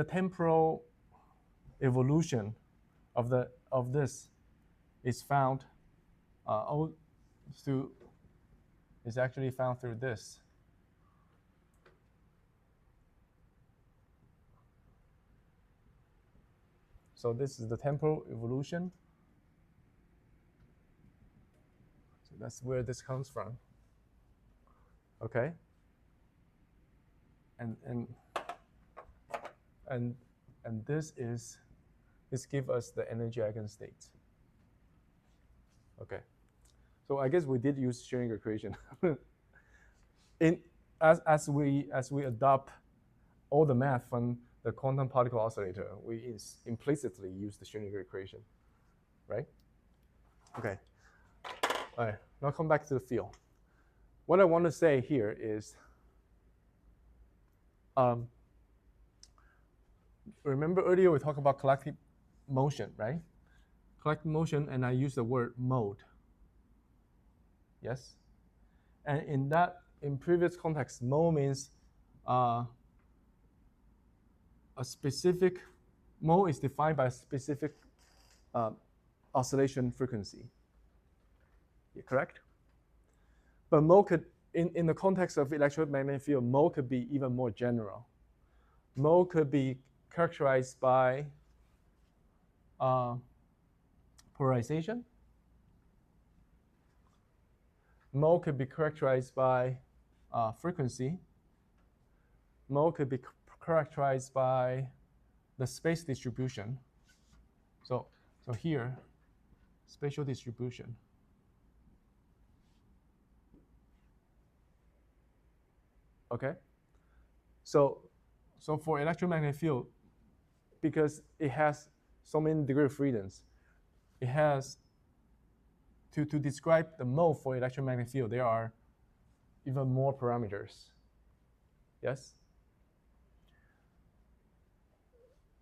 temporal evolution of this is found is actually found through this. So this is the temporal evolution. So that's where this comes from. Okay. And this gives us the energy eigenstate. Okay. So I guess we did use Schrodinger equation. As we adopt all the math from the quantum particle oscillator, we implicitly use the Schrodinger equation, right? Okay. All right. Now come back to the field. What I want to say here is, remember earlier we talked about collective motion, right? Collective motion, and I used the word mode. Yes. And in previous context, mode means a specific mode is defined by a specific oscillation frequency. Yeah, correct? But mode could, in the context of electromagnetic field, mode could be even more general. Mode could be characterized by polarization. Mode could be characterized by frequency. Mode could be characterized by the space distribution. So here, spatial distribution. Okay. So for electromagnetic field, because it has so many degree of freedoms, it has to describe the mode for electromagnetic field, there are even more parameters. Yes?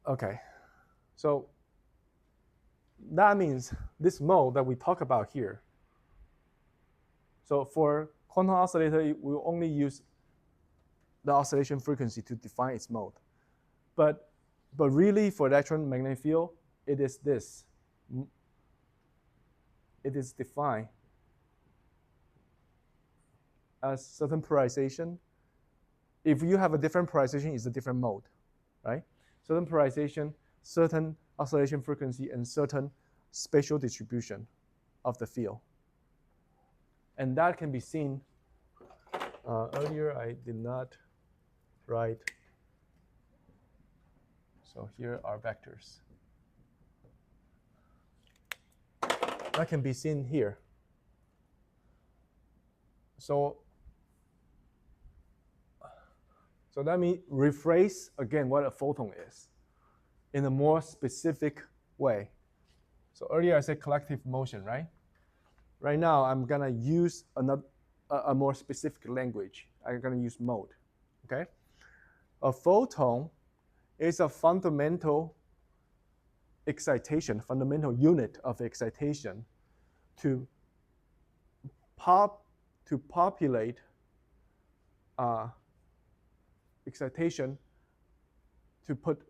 Okay. So that means this mode that we talk about here. So for quantum oscillator, we will only use the oscillation frequency to define its mode. But really, for electromagnetic field, it is this. It is defined as certain polarization. If you have a different polarization, it's a different mode, right? Certain polarization, certain oscillation frequency, and certain spatial distribution of the field. And that can be seen. Earlier, I did not write. So here are vectors. That can be seen here. So that means rephrase again what a photon is in a more specific way. So earlier I said collective motion, right? Right now I'm gonna use a more specific language. I'm gonna use mode, okay? A photon is a fundamental excitation, fundamental unit of excitation to populate excitation to put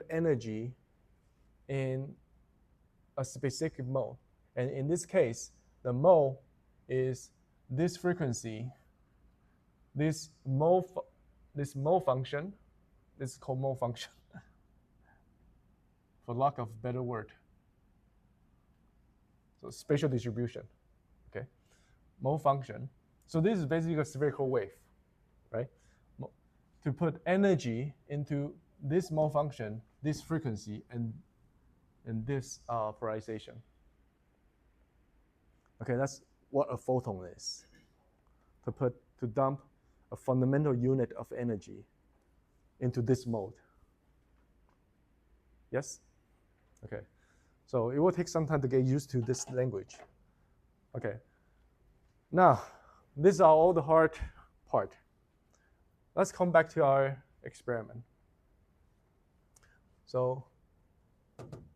energy in a specific mode. And in this case, the mode is this frequency, this mode function. This is called mode function. for lack of better word. So spatial distribution, okay? Mode function. So this is basically a spherical wave, right? To put energy into this mode function, this frequency, and this polarization. Okay, that's what a photon is. To dump a fundamental unit of energy into this mode. Yes? Okay. So it will take some time to get used to this language. Okay. Now, these are all the hard part. Let's come back to our experiment. So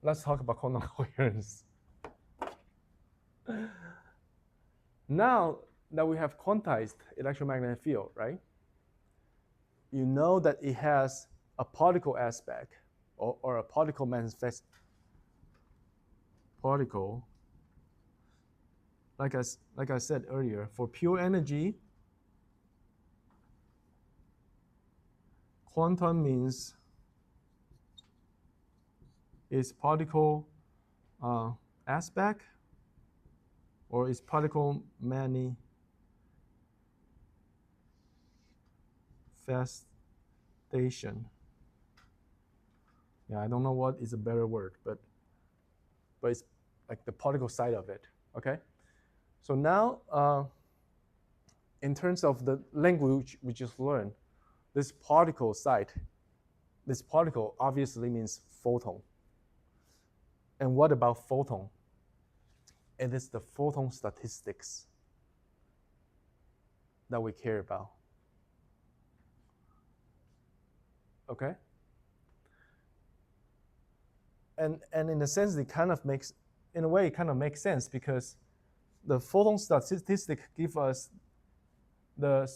let's talk about quantum coherence. Now that we have quantized electromagnetic field, right? You know that it has a particle aspect or a particle manifest particle. Like I said earlier, for pure energy, quantum means is particle aspect or is particle manifestation. Yeah, I don't know what is a better word, but it's like the particle side of it. Okay. So now, in terms of the language we just learned, this particle side, this particle obviously means photon. And what about photon? It is the photon statistics that we care about. Okay? And in a sense, it kind of makes, in a way, it kind of makes sense because the photon statistic give us the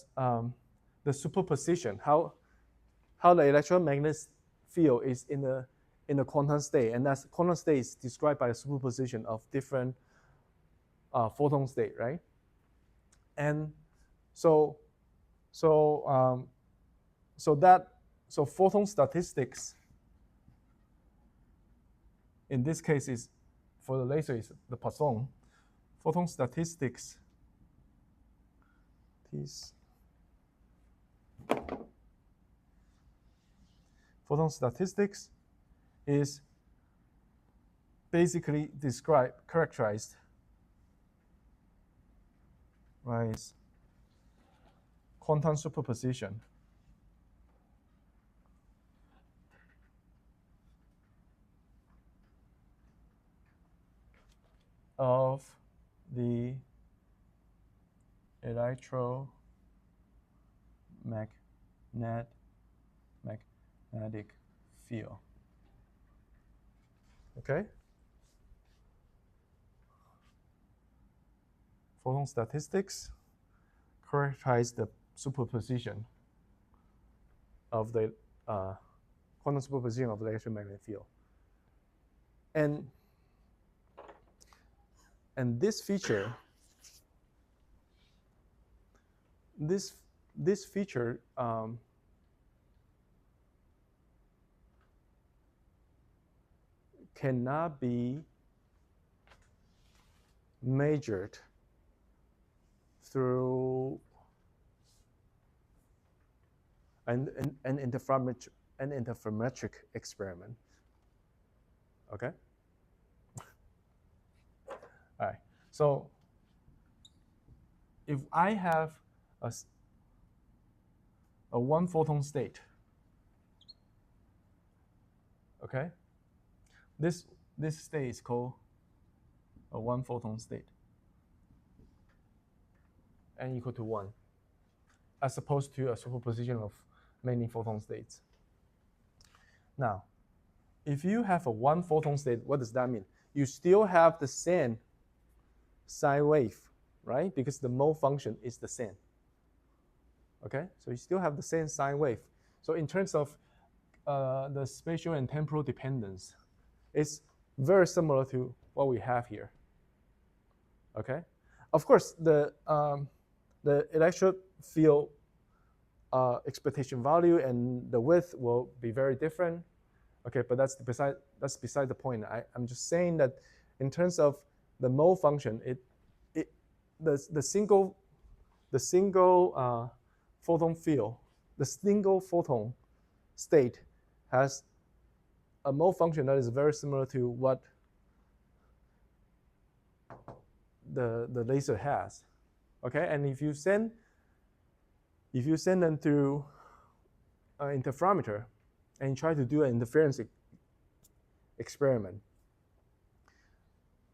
superposition, how the electromagnetic field is in a quantum state, and that quantum state is described by a superposition of different photon state, right? And so photon statistics in this case is for the laser is the Poisson. Photon statistics is basically characterized by quantum superposition of the electromagnetic field. Okay? Photon statistics characterize the superposition of the quantum superposition of the electromagnetic field. And this feature, this feature cannot be measured through an interferometric experiment. Okay? All right. So if I have a one photon state, okay? This state is called a one photon state, n equal to 1, as opposed to a superposition of many photon states. Now, if you have a one photon state, what does that mean? You still have the same sine wave, right? Because the mode function is the same. Okay, so you still have the same sine wave. So in terms of the spatial and temporal dependence, it's very similar to what we have here. Okay, of course the electric field expectation value and the width will be very different. Okay, but that's beside the point. I'm just saying that in terms of the mole function, the single photon field, the single photon state has a mole function that is very similar to what the laser has. Okay, and if you send them through an interferometer and try to do an interference experiment,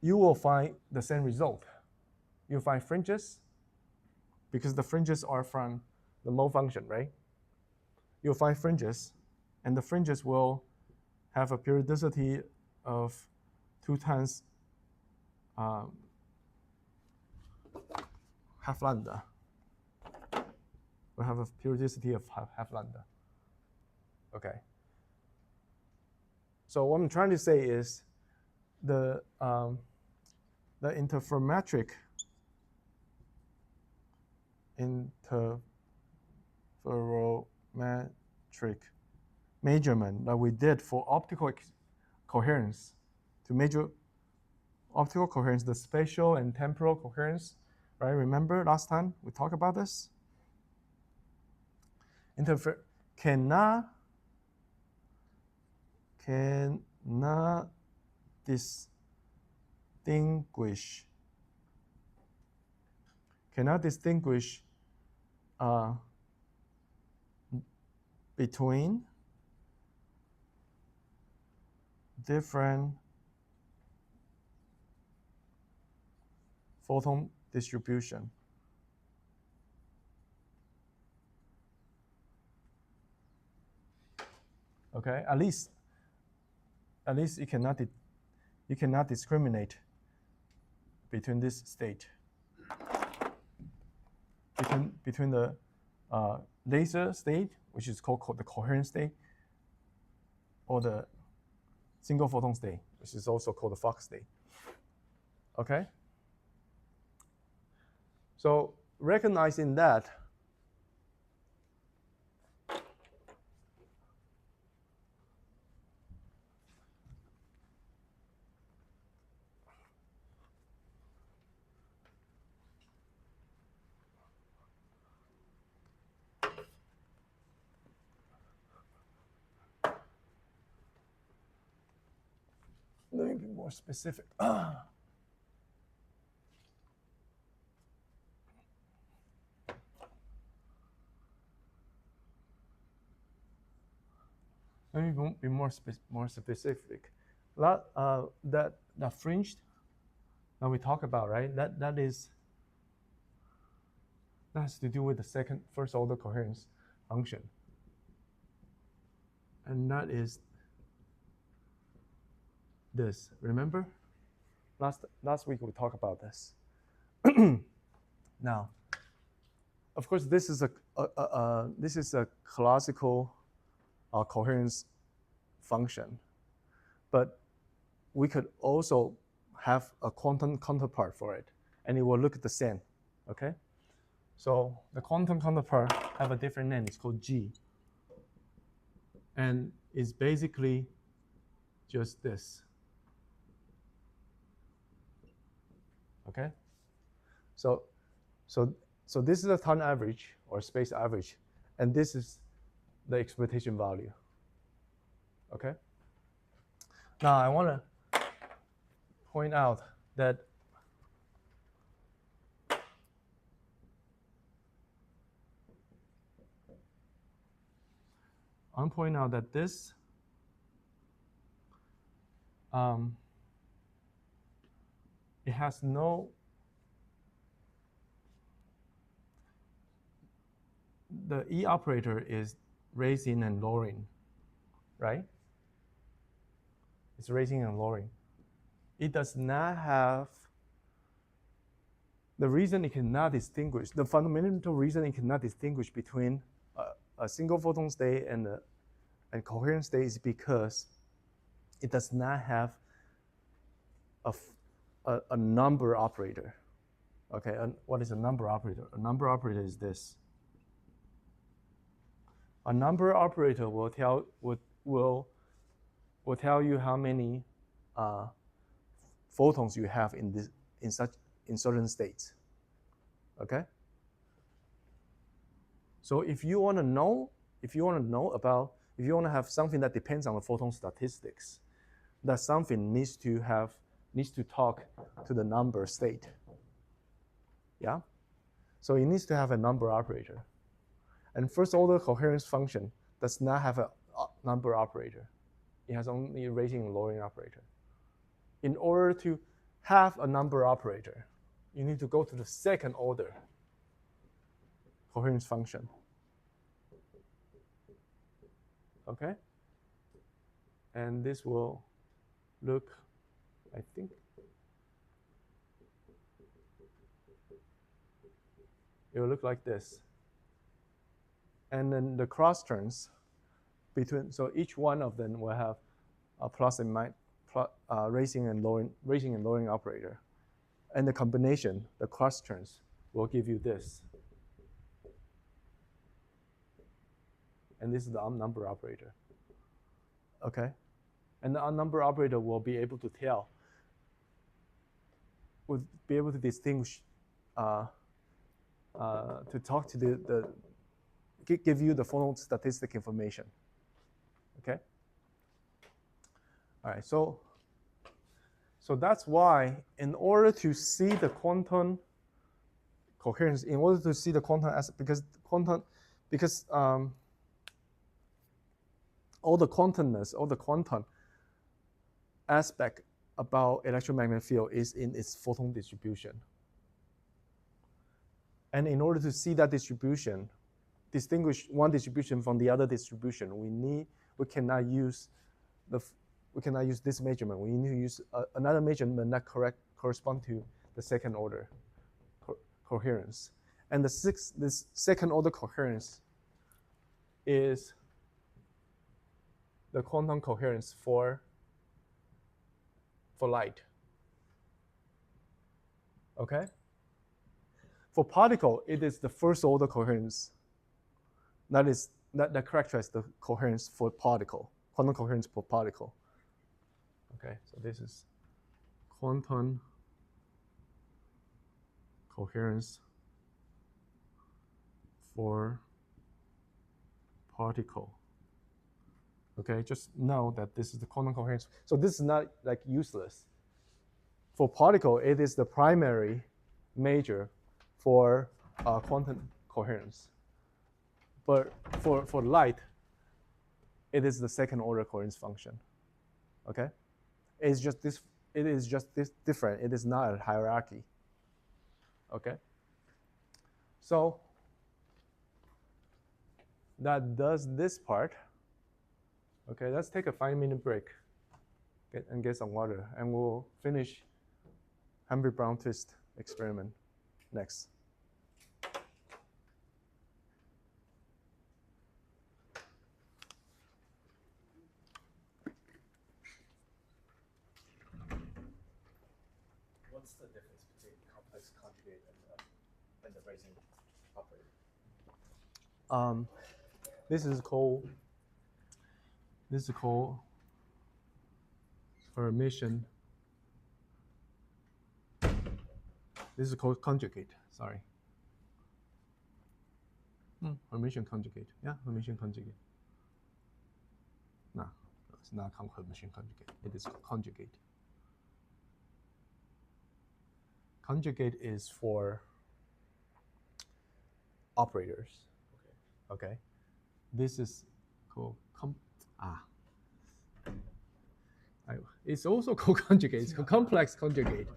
you will find the same result. You'll find fringes, because the fringes are from the mole function, right? You'll find fringes, and the fringes will have a periodicity of 2 times half lambda. We'll have a periodicity of half lambda. Okay. So what I'm trying to say is the interferometric measurement that we did for optical coherence, to measure optical coherence, the spatial and temporal coherence, right? Remember last time we talked about this? Cannot distinguish between different photon distribution. Okay, at least you cannot discriminate between this state, between the laser state, which is called the coherent state, or the single photon state, which is also called the Fock state. Okay? So recognizing that, let me be more specific. Let me be more specific. That fringe that we talk about, right? That has to do with the first order coherence function, and that is this. Remember, last week we talked about this. Now, of course, this is a classical coherence function, but we could also have a quantum counterpart for it, and it will look the same. Okay, so the quantum counterpart have a different name. It's called G, and it's basically just this. Okay, so this is a time average or space average, and this is the expectation value. Okay. Now I want to point out that this it has no the E operator is raising and lowering, right? It's raising and lowering. It does not have the reason it cannot distinguish, the fundamental reason it cannot distinguish between a single photon state and a coherent state is because it does not have a number operator. Okay, and what is a number operator? A number operator is this. A number operator will will tell you how many photons you have in certain states. Okay. So if you want to have something that depends on the photon statistics, that something needs to talk to the number state. Yeah. So it needs to have a number operator. And first order coherence function does not have a number operator. It has only a raising and lowering operator. In order to have a number operator, you need to go to the second order coherence function. Okay? And this will look, I think, it will look like this. And then the cross terms between, so each one of them will have a plus and minus, raising and lowering operator. And the combination, the cross terms, will give you this. And this is the number operator. Okay? And the number operator will be able to tell, will be able to distinguish, to talk to give you the photon statistic information. Okay? All right, so that's why in order to see the quantum coherence, in order to see the quantum because all the quantum aspect about electromagnetic field is in its photon distribution. And in order to see that distribution, distinguish one distribution from the other distribution, we cannot use this measurement. We need to use another measurement that correspond to the second order coherence. And this second order coherence is the quantum coherence for light. Okay? For particle, it is the first order coherence. That characterizes the coherence for particle, quantum coherence for particle. Okay, so this is quantum coherence for particle. Okay, just know that this is the quantum coherence. So this is not like useless. For particle, it is the primary measure for quantum coherence. But for light, it is the second order coherence function. Okay, it is just this different. It is not a hierarchy. Okay, so that does this part. Okay, let's take a 5-minute break and get some water, and we'll finish Humphrey-Brown twist experiment next. What's the difference between complex conjugate and the raising operator? This is called Hermitian. This is called conjugate. Sorry. Hermitian conjugate. Yeah, Hermitian conjugate. No, it's not Hermitian conjugate. It is conjugate. Conjugate is for operators. Okay. This is called it's also called conjugate. It's called complex conjugate.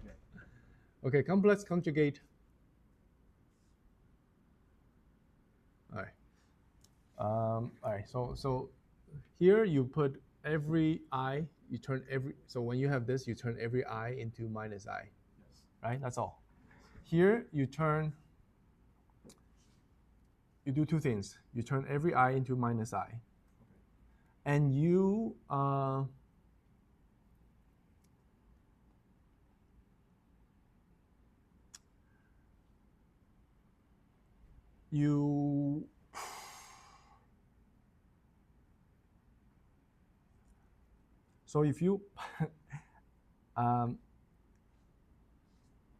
Okay, complex conjugate. All right. All right. So here you put every I. You turn every. So when you have this, you turn every I into minus I. Yes. Right. That's all. Here you turn. You do two things. You turn every I into minus I, and you So if you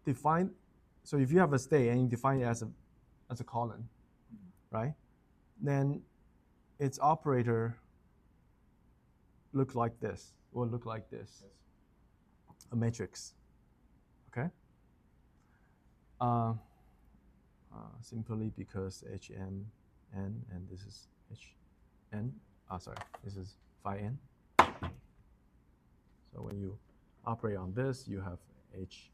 define, so if you have a state and you define it as a column, right? Then its operator look like this, or look like this, Yes. a matrix. Okay. Simply because HM n and this is Hn. Sorry, this is phi n. So when you operate on this, you have H,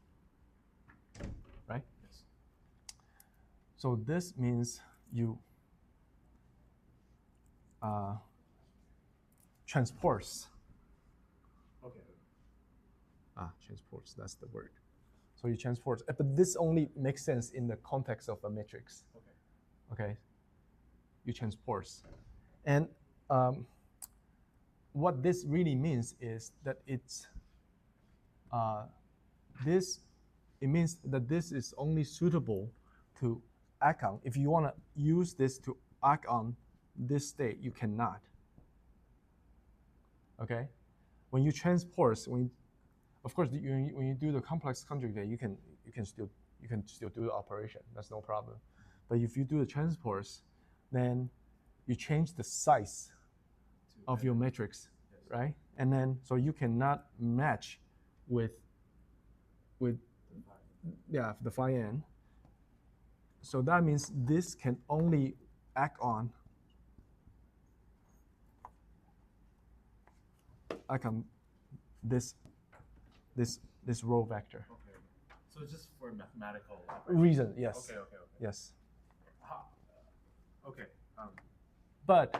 right? Yes. So this means you transpose. Okay. Transpose, that's the word. So you transpose, but this only makes sense in the context of a matrix. Okay. Okay, you transpose. And what this really means is that it's it means that this is only suitable to act on. If you want to use this to act on this state, you cannot. Okay, when you transpose, of course, when you do the complex conjugate, you can still do the operation. That's no problem. But if you do the transpose, then you change the size of your matrix, yes. Right? And then so you cannot match with the phi n. So that means this can only act on this row vector. Okay. So it's just for mathematical Reason, yes. Okay. Yes. Okay. But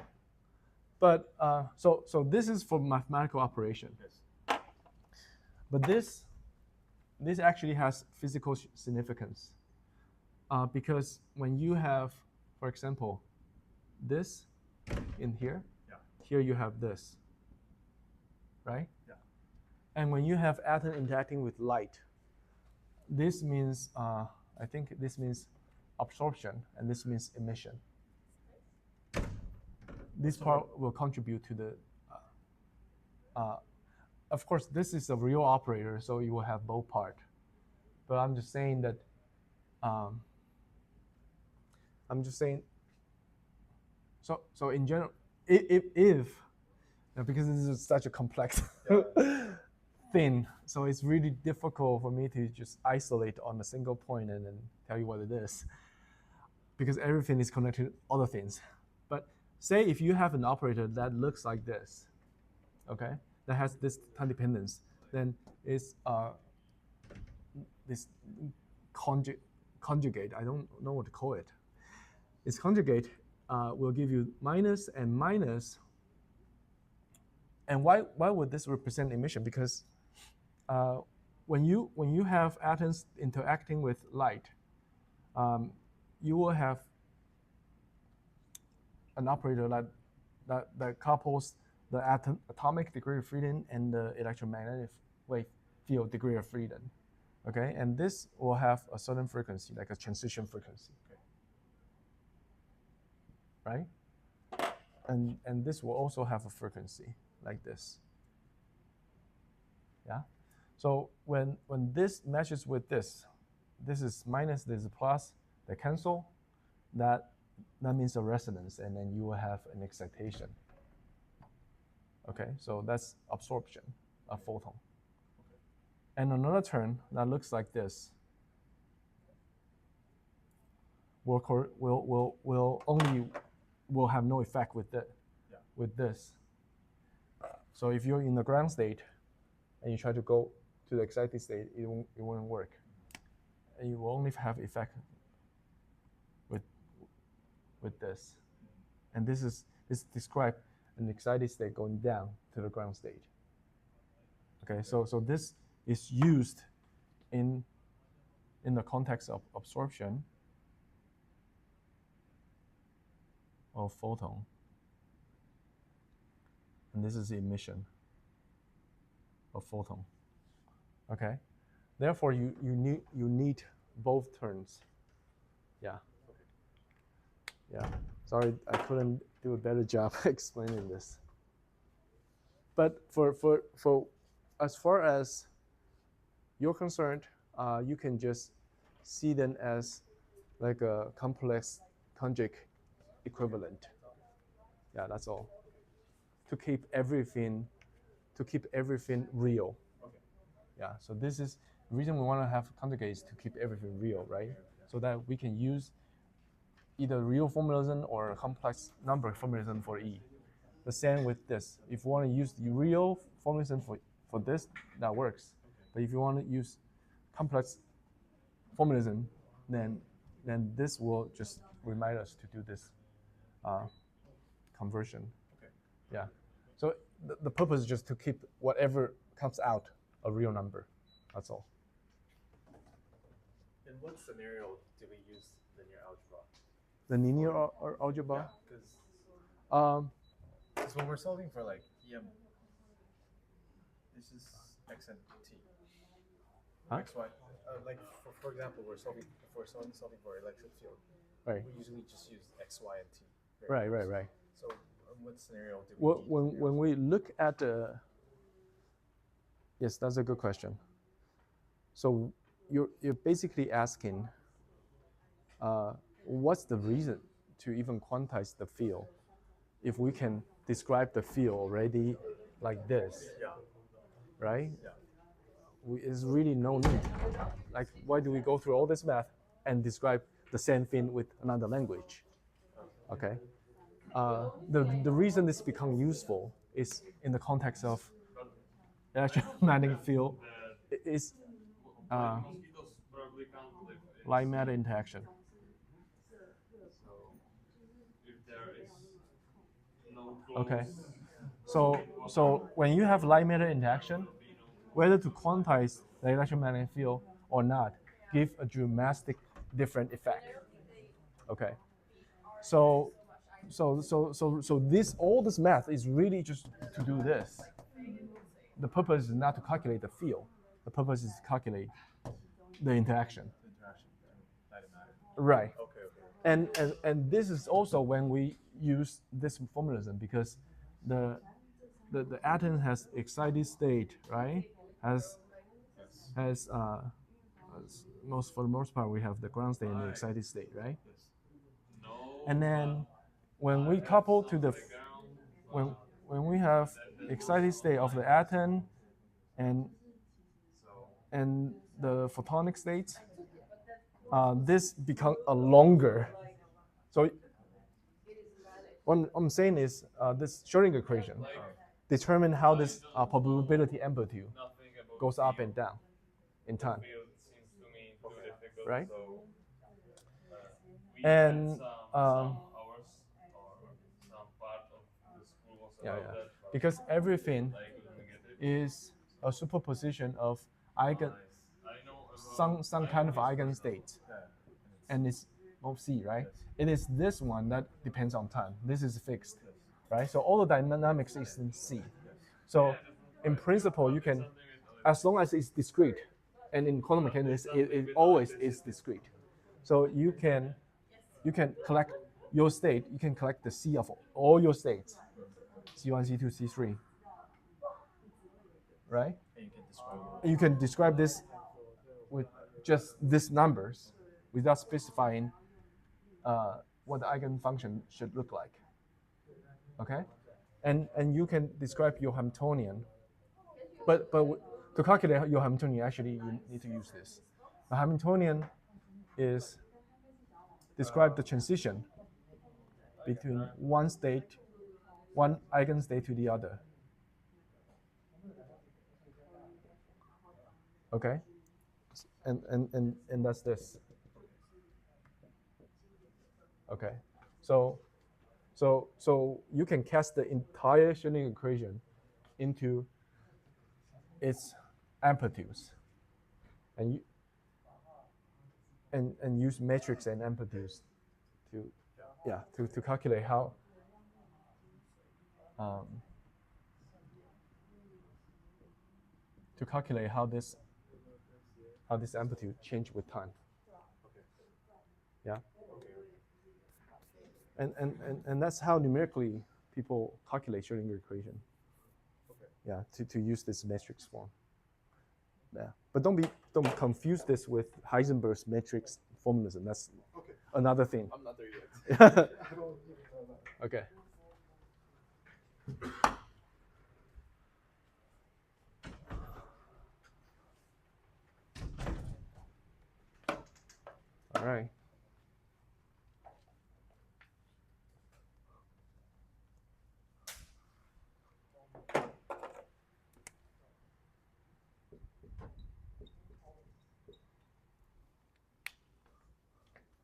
so this is for mathematical operation. Yes. But this actually has physical significance because when you have, for example, this in here, here you have this, right? Yeah. And when you have atom interacting with light, this means I think this means absorption and this means emission. This part will contribute to the. Of course, this is a real operator, so you will have both part. But I'm just saying that. So in general, if because this is such a complex thing, so it's really difficult for me to just isolate on a single point and then tell you what it is, because everything is connected to other things. But say if you have an operator that looks like this, okay, that has this time dependence, then it's this conjugate. I don't know what to call it. Its conjugate will give you minus and minus. And why would this represent emission? Because when you have atoms interacting with light, you will have an operator that couples the atomic degree of freedom and the electromagnetic wave field degree of freedom. Okay, and this will have a certain frequency, like a transition frequency. Right? And this will also have a frequency like this. Yeah. So when this matches with this is minus, this is plus, they cancel. That means a resonance, and then you will have an excitation. Okay, so that's absorption of photon. And another term that looks like this will have no effect with this. So if you're in the ground state and you try to go to the excited state, it won't work. And you will only have effect with this. And this describes an excited state going down to the ground state. Okay, so this is used in the context of absorption of photon. And this is emission of photon. Okay, therefore you need both terms. Yeah. Yeah. Sorry, I couldn't do a better job explaining this. but for as far as you're concerned, you can just see them as like a complex conjugate equivalent. Yeah, that's all. To keep everything real. Okay. Yeah, so this is the reason we want to have conjugates to keep everything real, right? So that we can use either real formalism or complex number formalism for E. The same with this. If you want to use the real formalism for this, that works. But if you want to use complex formalism, then this will just remind us to do this conversion. Okay. Yeah. So the purpose is just to keep whatever comes out a real number. That's all. In what scenario do we use linear algebra? The linear algebra. Because when we're solving for like EM, this is x and t. Huh? X, y. Like for example, we're solving for electric field. Right. We usually just use x, y, and t. Right. So in what scenario do we need when we look at the yes, that's a good question. So you're basically asking, what's the reason to even quantize the field if we can describe the field already like this, Yeah. right? Yeah. There's really no need. Like, why do we go through all this math and describe the same thing with another language? Okay. The reason this becomes useful is in the context of electromagnetic field is light matter interaction. Okay. So when you have light matter interaction, whether to quantize the electromagnetic field or not, give a dramatic different effect. Okay. So this all this math is really just to do this. The purpose is not to calculate the field. The purpose is to calculate the interaction. Light and matter. Right. Okay. And this is also when we use this formalism because the atom has excited state, right? Has for the most part we have the ground state and the excited state, right? And then when we couple to the when we have excited state of the atom and the photonic state, this becomes a longer. So what I'm saying is this Schrodinger equation determine how this probability amplitude goes up and down in time, right? And yeah, because everything is a superposition of some kind of eigenstate, and it's of C, right? It is this one that depends on time. This is fixed, right? So all the dynamics is in C. So in principle, you can, as long as it's discrete, and in quantum mechanics, it always is discrete. So you can collect your state. You can collect the C of all your states, C1, C2, C3, right? And you can describe this with just these numbers without specifying what the eigenfunction should look like. Okay, and you can describe your Hamiltonian, but to calculate your Hamiltonian, actually you need to use this. The Hamiltonian is describe the transition between one eigenstate to the other. Okay, and that's this. Okay, so you can cast the entire Schrodinger equation into its amplitudes, and use matrix and amplitudes to calculate how this amplitude change with time. Yeah. And that's how numerically people calculate Schrodinger equation. Okay. yeah, to use this matrix form. Yeah, but don't confuse this with Heisenberg's matrix formalism. That's Okay. another thing. I'm not there yet. I don't even know that. Okay. All right.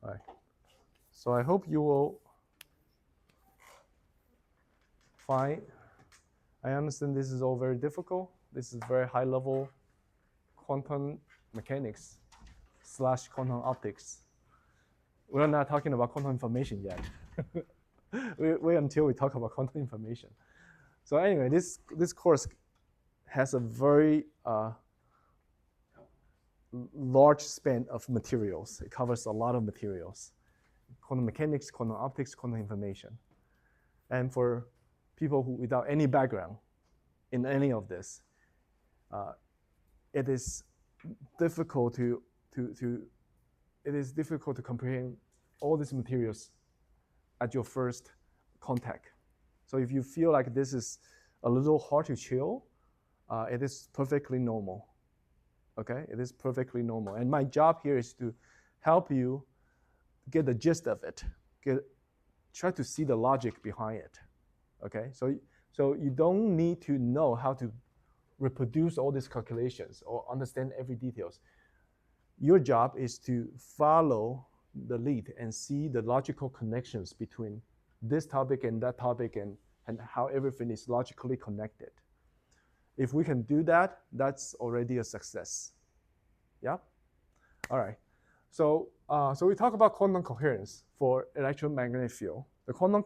All right. So I hope you will find, I understand this is all very difficult. This is very high level quantum mechanics / quantum optics. We're not talking about quantum information yet. Wait until we talk about quantum information. So anyway, this course has a very large span of materials. It covers a lot of materials: quantum mechanics, quantum optics, quantum information. And for people who without any background in any of this, it is difficult to comprehend all these materials at your first contact. So if you feel like this is a little hard to chill, it is perfectly normal. Okay, it is perfectly normal. And my job here is to help you get the gist of it, try to see the logic behind it. Okay, so you don't need to know how to reproduce all these calculations or understand every details. Your job is to follow the lead and see the logical connections between this topic and that topic and how everything is logically connected. If we can do that, that's already a success. Yeah? All right. So we talk about quantum coherence for electromagnetic field. The quantum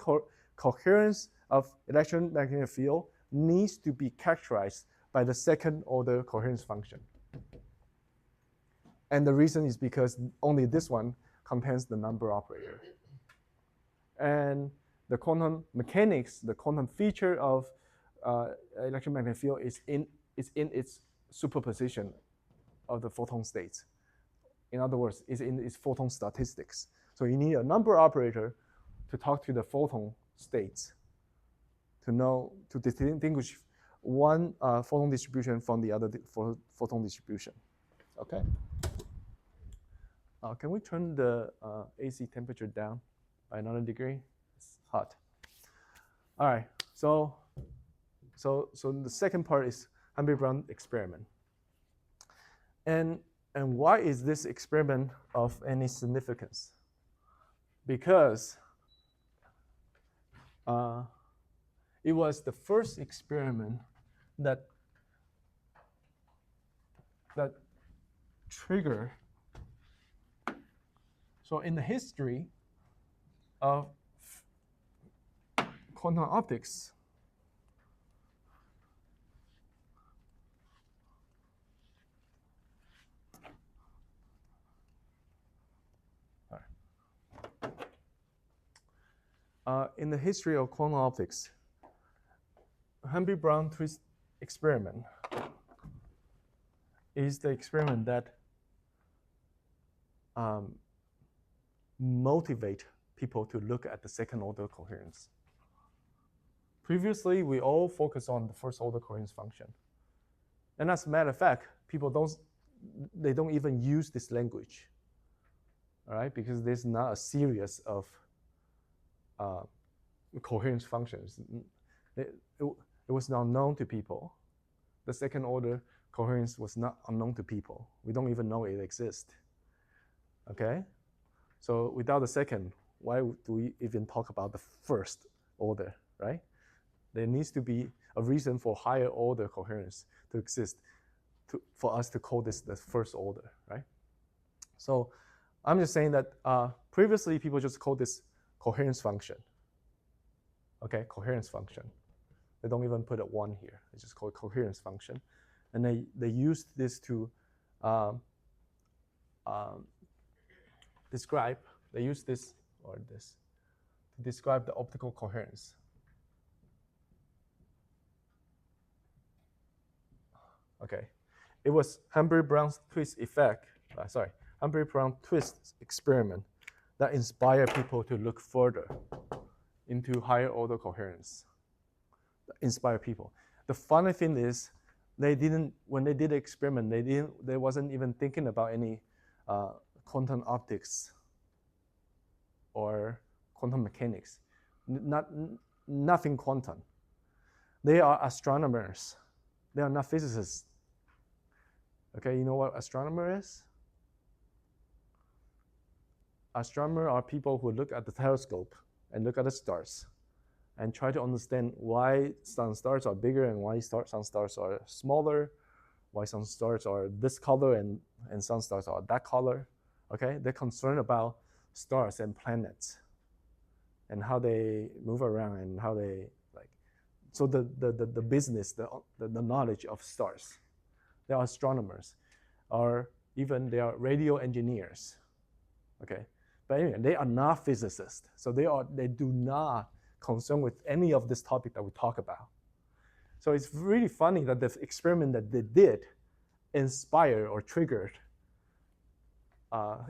coherence of electromagnetic field needs to be characterized by the second order coherence function. And the reason is because only this one contains the number operator. And the quantum mechanics, the quantum feature of electromagnetic field is in its superposition of the photon states. In other words, it's in its photon statistics. So you need a number operator to talk to the photon states to distinguish one photon distribution from the other photon distribution. Okay. Can we turn the AC temperature down by another degree? It's hot. All right. So the second part is Hamby-Brown experiment. And why is this experiment of any significance? Because it was the first experiment that triggered. So in the history of quantum optics, in the history of quantum optics, Hamby-Brown twist experiment is the experiment that motivate people to look at the second order coherence. Previously, we all focus on the first order coherence function. And as a matter of fact, people don't even use this language, all right? Because there's not a series of coherence functions. It was not known to people. The second order coherence was not unknown to people. We don't even know it exists, okay? So without the second, why do we even talk about the first order, right? There needs to be a reason for higher order coherence to exist for us to call this the first order, right? So I'm just saying that previously people just called this coherence function, okay, coherence function. They don't even put a 1 here. They just call it coherence function. And they used this to describe, they use this or this to describe the optical coherence. Okay, it was Humphrey-Brown's twist effect. Humphrey-Brown twist experiment that inspired people to look further into higher order coherence. Inspire people. The funny thing is, when they did the experiment, they wasn't even thinking about any quantum optics or quantum mechanics. Nothing quantum. They are astronomers. They are not physicists. Okay, you know what astronomer is? Astronomers are people who look at the telescope and look at the stars and try to understand why some stars are bigger and why some stars are smaller, why some stars are this color and some stars are that color. Okay, they're concerned about stars and planets and how they move around and how they like. So the business, the knowledge of stars. They are astronomers, or even they are radio engineers. Okay, but anyway, they are not physicists, so they do not concern with any of this topic that we talk about. So it's really funny that the experiment that they did inspired or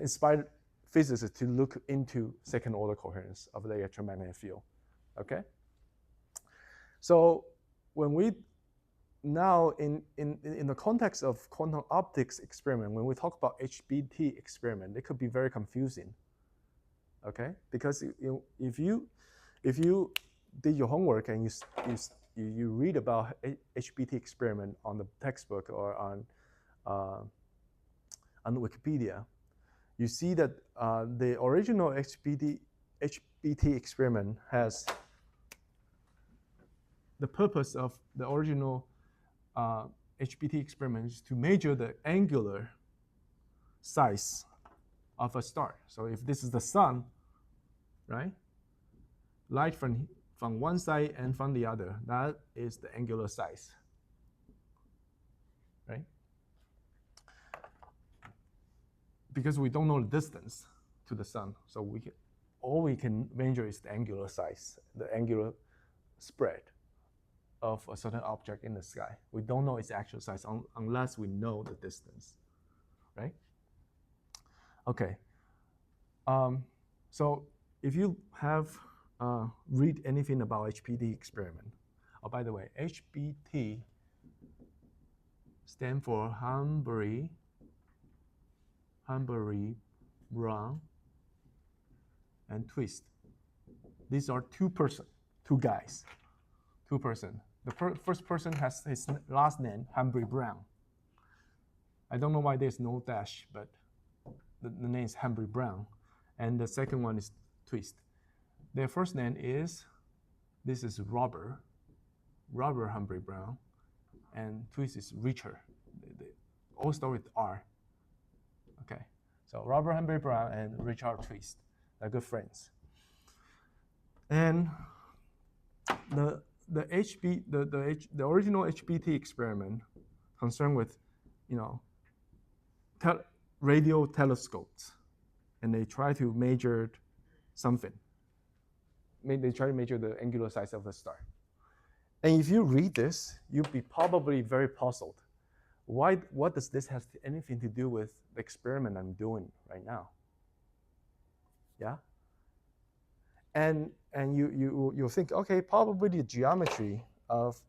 inspired physicists to look into second order coherence of the electromagnetic field. Okay, so when we now in the context of quantum optics experiment, when we talk about HBT experiment, it could be very confusing. Okay, because if you did your homework and you read about HBT experiment on the textbook or on Wikipedia, you see that the original HBT experiment has the purpose of the original HBT experiment is to measure the angular size of a star. So if this is the sun, right? Light from one side and from the other, that is the angular size, right? Because we don't know the distance to the sun, so all we can measure is the angular size, the angular spread of a certain object in the sky. We don't know its actual size unless we know the distance, right? Okay. So if you have read anything about HBT experiment, oh, by the way, HBT stand for Humphrey-Brown, and twist. These are two guys. The first person has his last name, Humphrey-Brown. I don't know why there's no dash, but the name is Humphrey-Brown. And the second one is Twist. Their first name is, this is Robert Humphrey-Brown, and Twist is Richard. They all start with R. Okay, so Robert Humphrey-Brown and Richard Twist, they're good friends. And the original HBT experiment concerned with, radio telescopes, and they try to measure something. They try to measure the angular size of the star. And if you read this, you'll be probably very puzzled. What does this have anything to do with the experiment I'm doing right now? Yeah. And you'll think, okay, probably the geometry of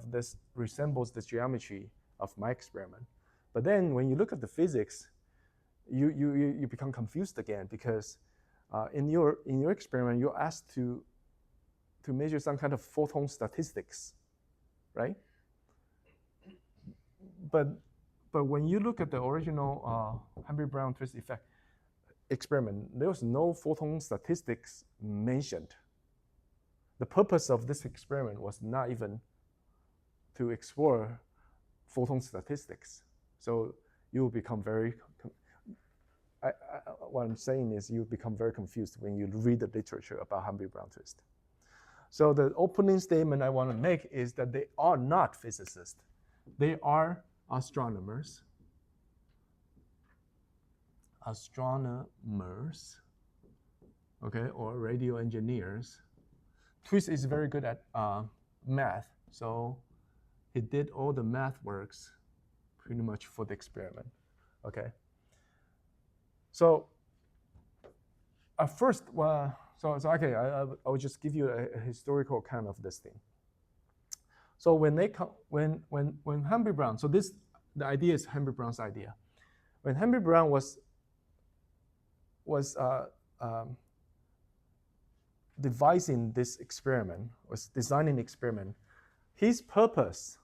this resembles the geometry of my experiment. But then when you look at the physics, you become confused again, because in your experiment you're asked to measure some kind of photon statistics, right? But when you look at the original Humphrey-Brown twist effect experiment, there was no photon statistics mentioned. The purpose of this experiment was not even to explore photon statistics. So you will become what I'm saying is you become very confused when you read the literature about Humphrey-Brown twist. So the opening statement I want to make is that they are not physicists. They are astronomers, okay, or radio engineers. Twist is very good at math, so he did all the math works pretty much for the experiment. Okay. So at first, so okay, I will just give you a historical account of this thing. So when Henry Brown, so the idea is Henry Brown's idea. When Henry Brown was devising this experiment, was designing the experiment, his purpose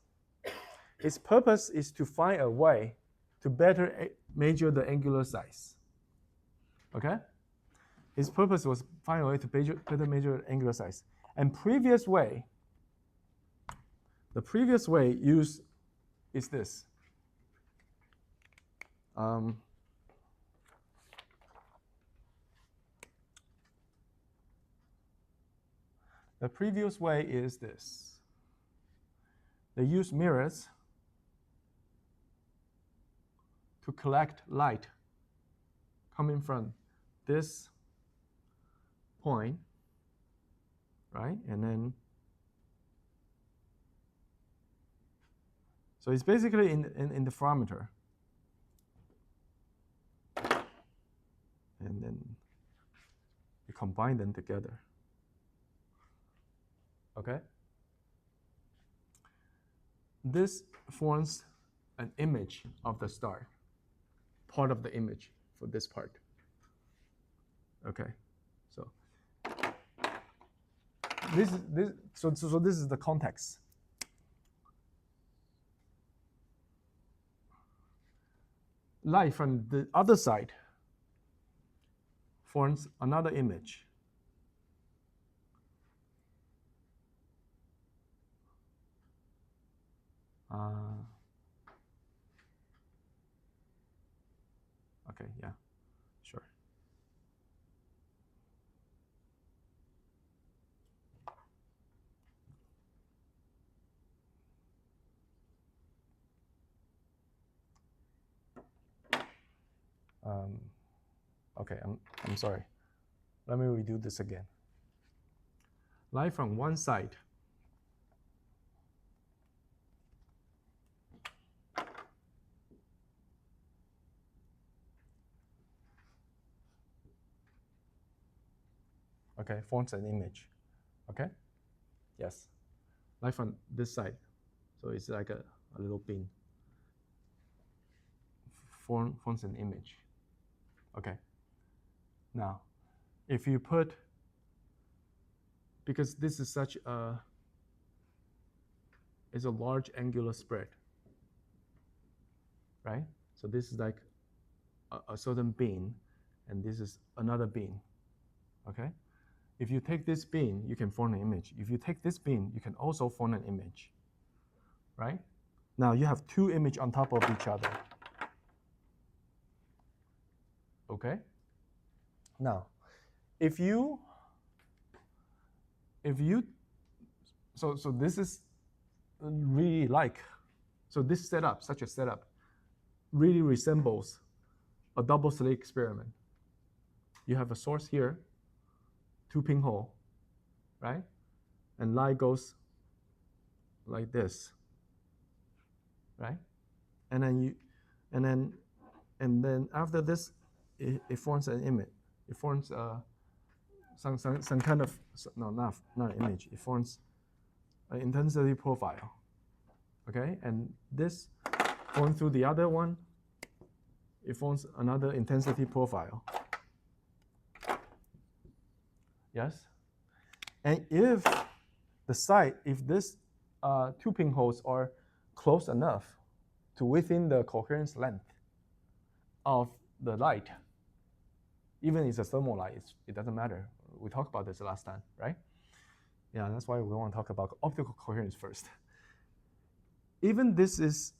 is to find a way to better measure the angular size. Okay? His purpose was find a way to better measure angular size. And the previous way used is this. The previous way is this. They use mirrors to collect light coming from this point, right? And then, so it's basically in the parameter. And then you combine them together. Okay? This forms an image of the star, part of the image for this part. Okay, so this is the context. Light from the other side forms another image. Okay, yeah, sure. Okay, I'm sorry. Let me redo this again. Light from one side okay, forms an image. Okay? Yes. Light from this side. So it's like a little beam. Forms an image. Okay. Now, if you put, because this is such it's a large angular spread, right? So this is like a certain beam, and this is another beam, okay? If you take this beam, you can form an image. If you take this beam, you can also form an image, right? Now you have two images on top of each other, okay? Now, if you so this is really so this setup, such a setup, really resembles a double slit experiment. You have a source here, two pinhole, right? And light goes like this, right? And then after this, it forms an image. It forms some kind of, no, not an image. It forms an intensity profile, okay? And this going through the other one, it forms another intensity profile. Yes? And if this two pinholes are close enough to within the coherence length of the light, even if it's a thermal light, it doesn't matter. We talked about this last time, right? Yeah, that's why we want to talk about optical coherence first. Even this is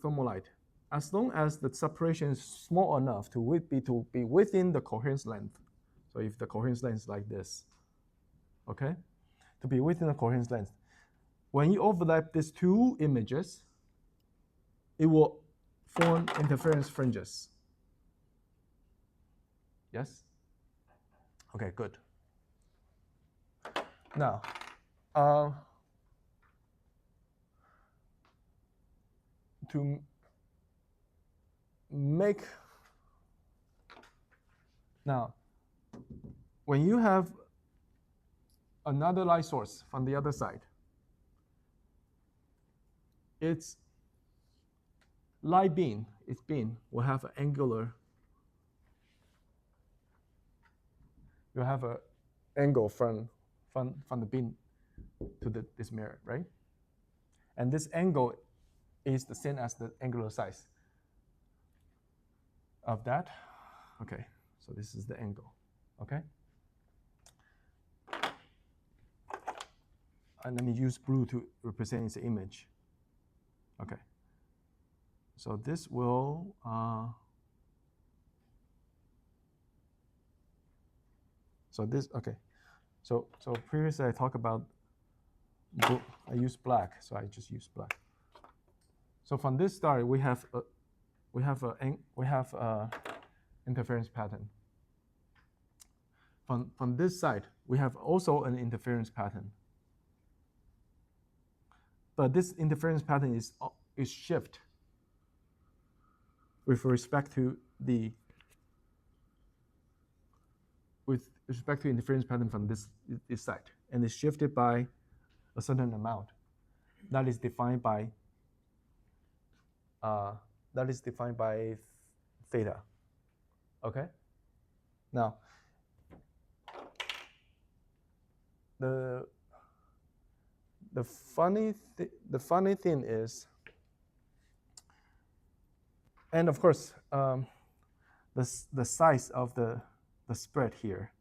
thermal light. As long as the separation is small enough to be within the coherence length. So if the coherence length is like this, okay? To be within the coherence length. When you overlap these two images, it will form interference fringes. Yes? Okay, good. Now, to make, now, when you have another light source from the other side, its light beam, will have an angular, you have an angle from the beam to this mirror, right? And this angle is the same as the angular size of that. Okay, so this is the angle, okay? And let me use blue to represent its image. Okay, so this will, so this, okay. So previously I talked about, I used black, so I just use black. So from this star, we have a interference pattern. From this side, we have also an interference pattern. But this interference pattern is shift with respect to interference pattern from this side, and it's shifted by a certain amount that is defined by theta. Okay. Now, the funny thing is, and of course, the size of the spread here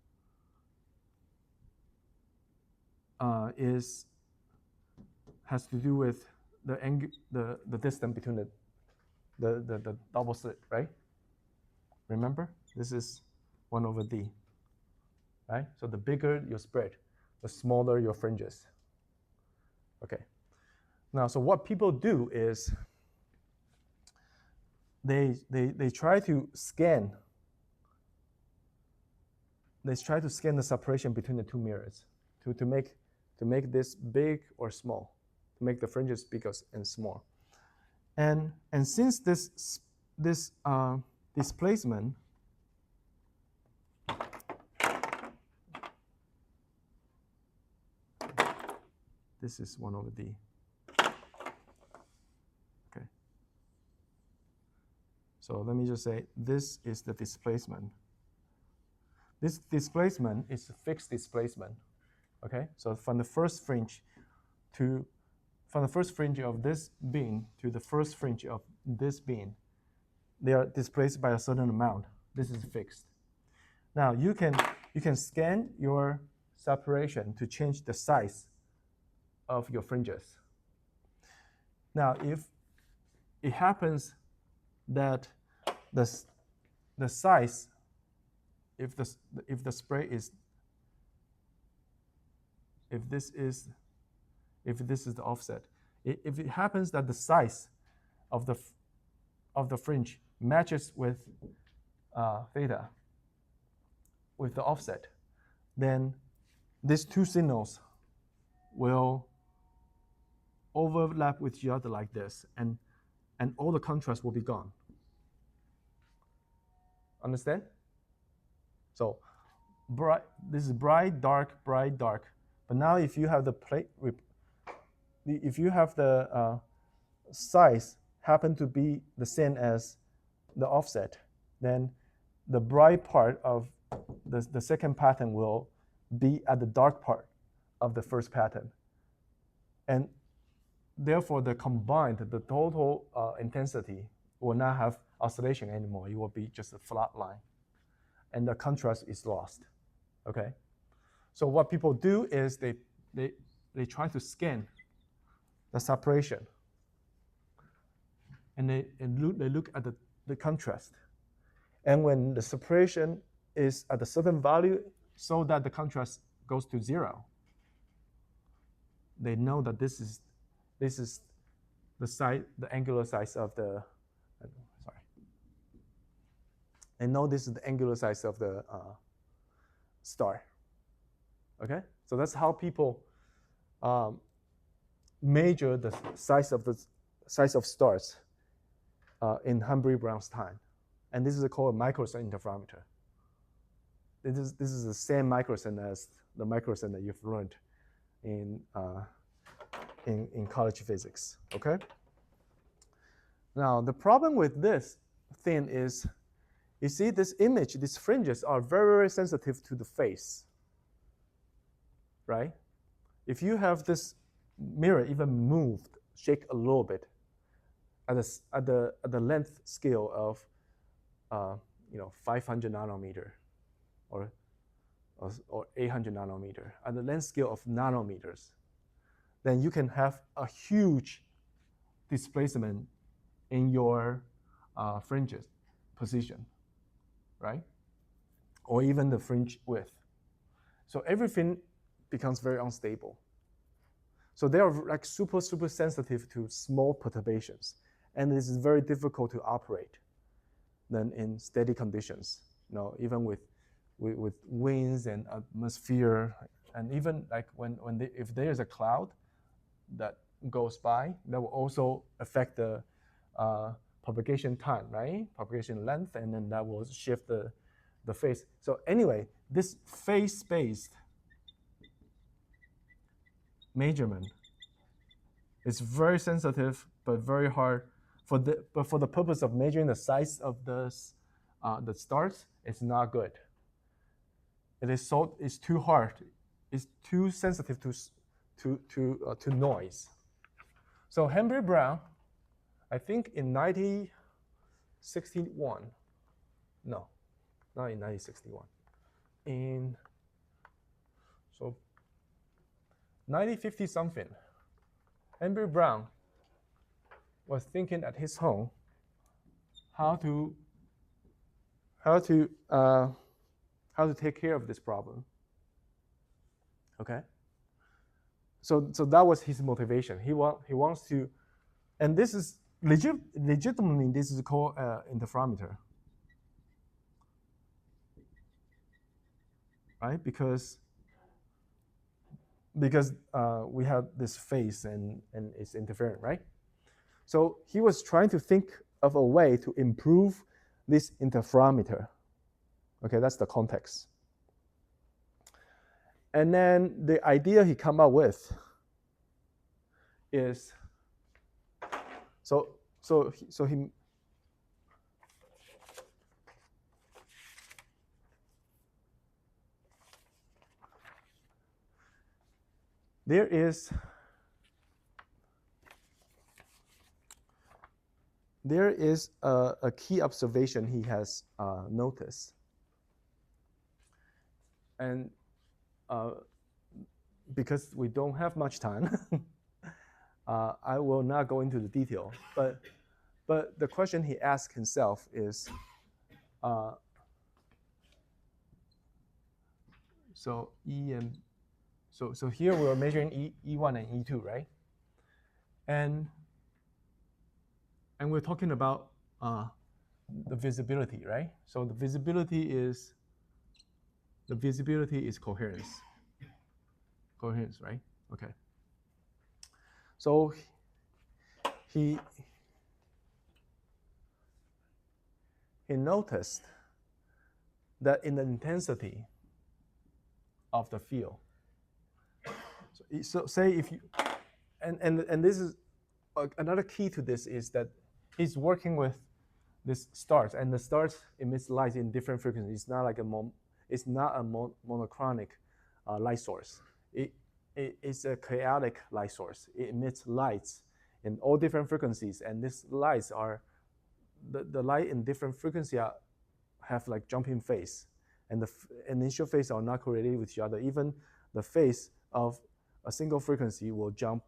has to do with the distance between the double slit, right? Remember, this is 1 over d, right? So the bigger your spread, the smaller your fringes. Okay. Now, so what people do is they try to scan. They try to scan the separation between the two mirrors to make this big or small, to make the fringes big and small. And since this displacement this is 1 over d. Okay. So let me just say this is the displacement. This displacement is a fixed displacement. Okay. So from the first fringe of this beam to the first fringe of this beam, they are displaced by a certain amount. This is fixed. Now you can scan your separation to change the size of your fringes. Now, if it happens that the size, if this is the offset, if it happens that the size of the fringe matches with theta, with the offset, then these two signals will overlap with each other like this, and all the contrast will be gone. Understand? So this is bright, dark. But now if you have the size happen to be the same as the offset, then the bright part of the second pattern will be at the dark part of the first pattern. And therefore, the total intensity will not have oscillation anymore. It will be just a flat line. And the contrast is lost. Okay? So what people do is they try to scan the separation. And they look at the contrast. And when the separation is at a certain value so that the contrast goes to 0, they know that this is the angular size of the, sorry. They know this is the angular size of the star. Okay, so that's how people measure the size of stars in Humphrey-Brown's time, and this is called a microcent interferometer. This is the same microcent as the microcent that you've learned in college physics. Okay. Now the problem with this thing is, you see this image, these fringes are very, very sensitive to the phase, right? If you have this mirror even moved, shake a little bit, at the length scale of 500 nanometer or 800 nanometer, at the length scale of nanometers, then you can have a huge displacement in your fringes position, right? Or even the fringe width. So everything becomes very unstable. So they are like super, super sensitive to small perturbations. And this is very difficult to operate than in steady conditions. Even with winds and atmosphere, and even like if there is a cloud that goes by, that will also affect the propagation time, right? Propagation length, and then that will shift the phase. So anyway, this phase-based measurement is very sensitive, but very hard but for the purpose of measuring the size of the stars, it's not good. It's too hard. It's too sensitive to noise. So Henry Brown, I think in 1961, no, not in 1961, in 1950 something, Henry Brown was thinking at his home how to take care of this problem. Okay. So that was his motivation. He wants to, and this is legitimately this is called interferometer, right? Because we have this phase and it's interfering, right? So he was trying to think of a way to improve this interferometer. Okay, that's the context. And then the idea he come up with is there is a key observation he has noticed, and because we don't have much time, I will not go into the detail. But the question he asked himself is, so here we're measuring E1 and E2, right? And we're talking about the visibility, right? So the visibility is coherence. Coherence, right? Okay. So he noticed that in the intensity of the field. So say if you, and this is another key to this is that he's working with this stars, and the stars emits light in different frequencies. It's not like it's not a monochronic light source. It's a chaotic light source. It emits lights in all different frequencies, and these lights are the light in different frequency have like jumping phase, and the initial phase are not correlated with each other. Even the phase of a single frequency will jump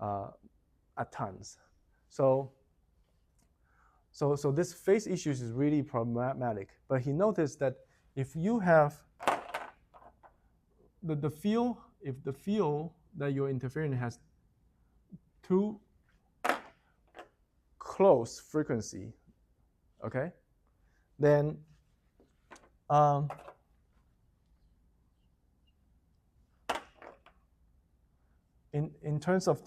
at times. So this phase issues is really problematic. But he noticed that if you have the field, if the field that you're interfering has too close frequency, okay, then in terms of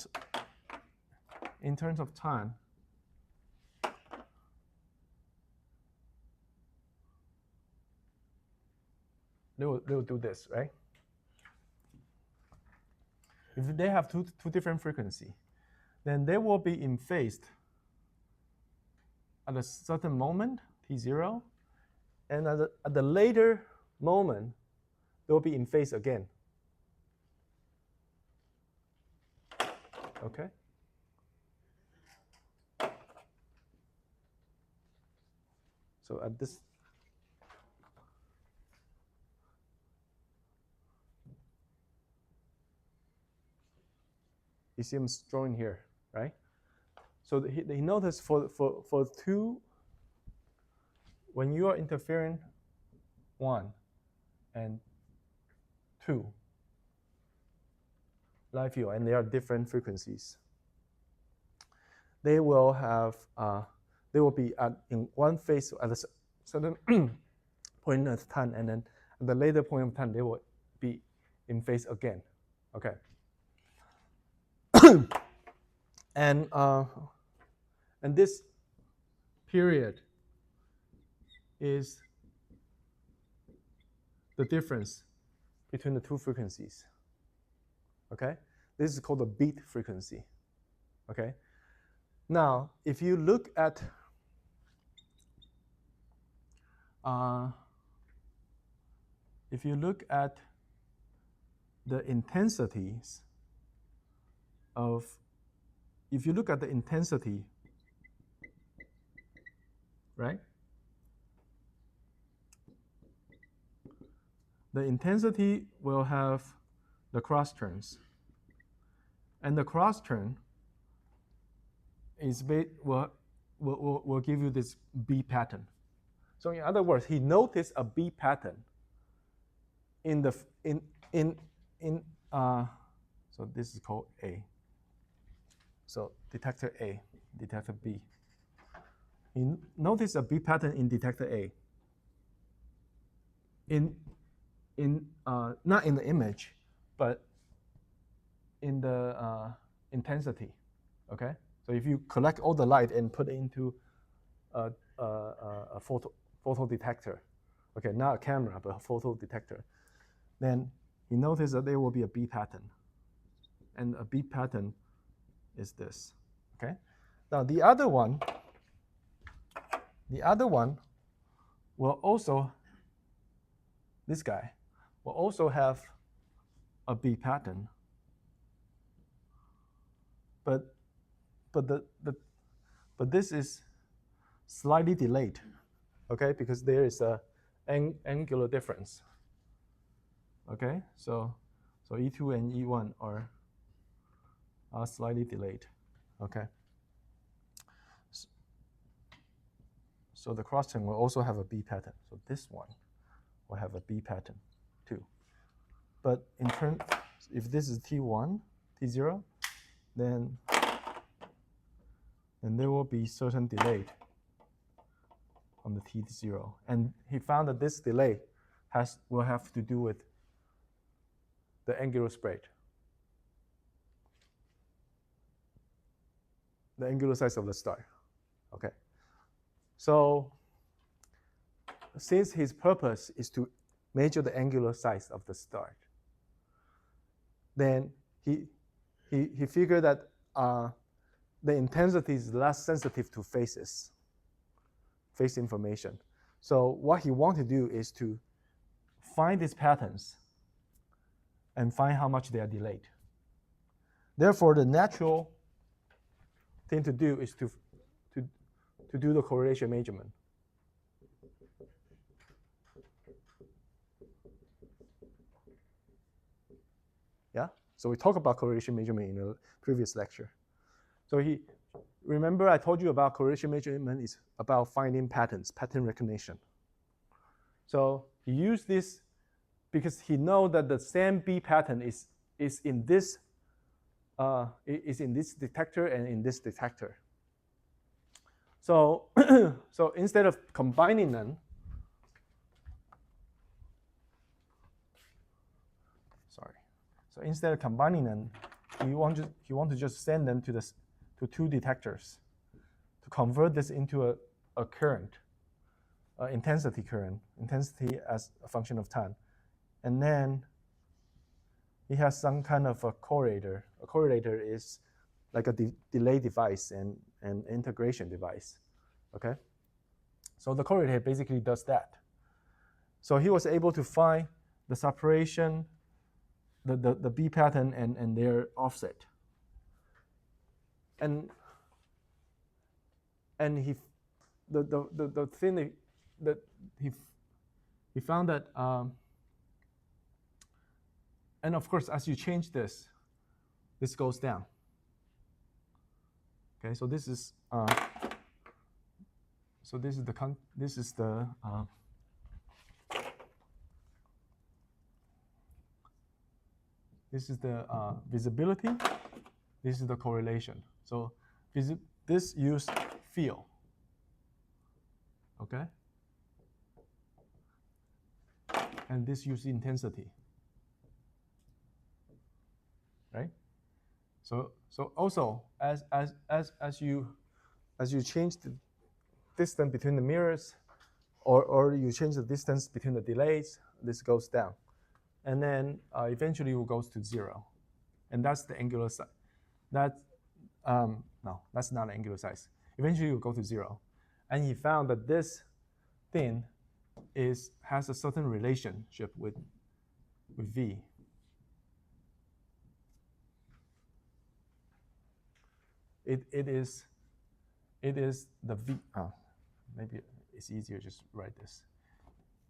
time, they will do this, right? If they have two different frequency, then they will be in phase at a certain moment, t0, and at the later moment, they will be in phase again. Okay? So at this, you see him drawing here, right? So he noticed for two, when you are interfering 1 and 2 live field, and they are different frequencies, they will have they will be in one phase at a certain point of time, and then at the later point of time they will be in phase again. Okay. And this period is the difference between the two frequencies. Okay, this is called the beat frequency. Okay, now if you look at the intensities of, if you look at the intensity, right? The intensity will have the cross turns, and the cross turn is will give you this B pattern. So in other words, he noticed a B pattern in the so this is called A. So detector A, detector B. He noticed a B pattern in detector A. Not in the image, but in the intensity. Okay, so if you collect all the light and put it into a photo detector, okay, not a camera but a photo detector, then you notice that there will be a B pattern, and a B pattern is this. Okay, now the other one will also, this guy will also have a B pattern, but this is slightly delayed, okay, because there is a angular difference. Okay, so E2 and E1 are slightly delayed. Okay, so the cross turn will also have a B pattern. So this one will have a B pattern too. But in turn, if this is T1, T0, then there will be certain delay on the T0. And he found that this delay will have to do with the angular spread, the angular size of the star. Okay. So since his purpose is to measure the angular size of the star, then he figured that the intensity is less sensitive to phase information. So what he wanted to do is to find these patterns and find how much they are delayed. Therefore, the natural thing to do is to do the correlation measurement. Yeah. So we talked about correlation measurement in the previous lecture. So remember I told you about correlation measurement is about finding patterns, pattern recognition. So he used this because he knows that the same B pattern is in this detector and in this detector. So so instead of combining them, so instead of combining them, you want to just send them to two detectors to convert this into a current, intensity current, intensity as a function of time, and then he has some kind of a correlator. A correlator is like a delay device and an integration device, okay? So the correlator basically does that. So he was able to find the separation, the B pattern and their offset. And he, the thing that he found that, and of course, as you change this goes down. Okay, so this is visibility. This is the correlation. So this use field. Okay, and this use intensity. Right. So also as you change the distance between the mirrors, or you change the distance between the delays, this goes down, and then eventually it goes to 0, and that's the angular size. No, that's not angular size. Eventually it will go to 0, and he found that this thing has a certain relationship with V. It is the V. Maybe it's easier just write this.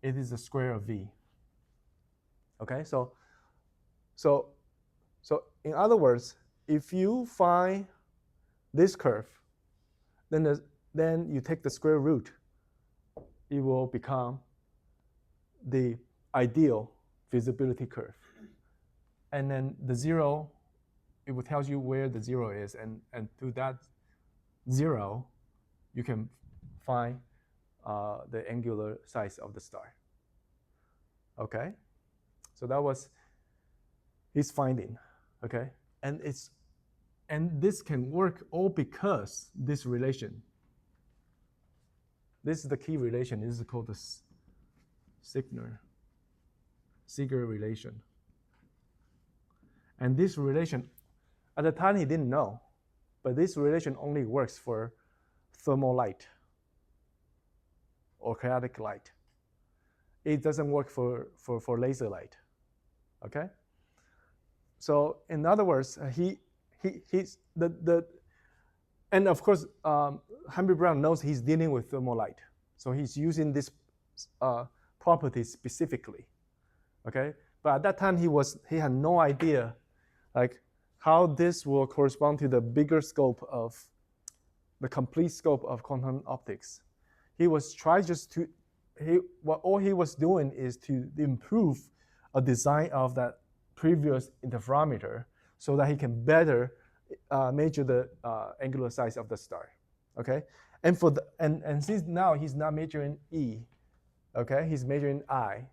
It is the square of V. Okay, so in other words, if you find this curve, then you take the square root, it will become the ideal visibility curve. And then the 0, it will tell you where the 0 is, and to that 0, you can find the angular size of the star. Okay, so that was his finding. Okay, and this can work all because this relation. This is the key relation. This is called the Seeger relation. And this relation, at the time he didn't know, but this relation only works for thermal light or chaotic light. It doesn't work for laser light. Okay. So in other words, and of course, Henry Brown knows he's dealing with thermal light, so he's using this property specifically. Okay, but at that time he had no idea, like, how this will correspond to the bigger scope of the complete scope of quantum optics. He was trying just to all he was doing is to improve a design of that previous interferometer so that he can better measure the angular size of the star. Okay, and since now he's not measuring E, okay, he's measuring I.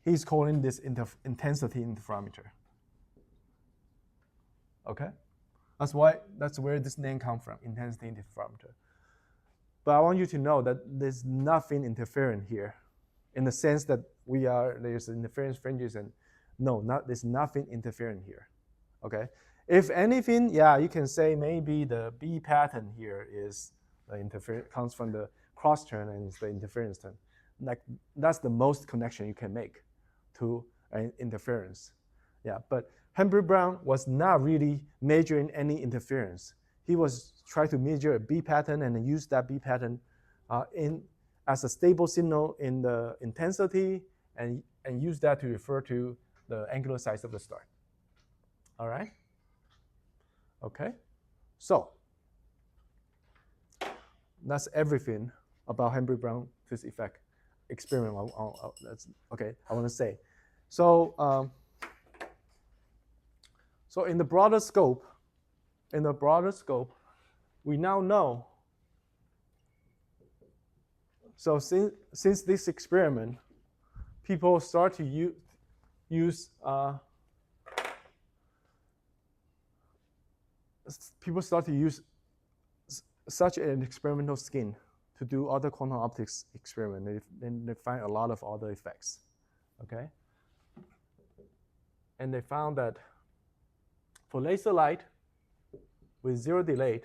He's calling this intensity interferometer. Okay, that's where this name comes from, intensity interferometer. But I want you to know that there's nothing interfering here, in the sense that there's interference fringes, and there's nothing interfering here. Okay, if anything, yeah, you can say maybe the B pattern here is the comes from the cross turn and it's the interference turn. Like, that's the most connection you can make to an interference. Yeah, but Henry Brown was not really measuring any interference. He was trying to measure a B pattern and use that B pattern as a stable signal in the intensity, and use that to refer to the angular size of the star. All right? Okay, so that's everything about Henry Brown's effect experiment. That's okay. I want to say, so in the broader scope, we now know. So since this experiment, people start to use such an experimental scheme to do other quantum optics experiment. Then they find a lot of other effects. okay? And they found that for laser light with 0 delay,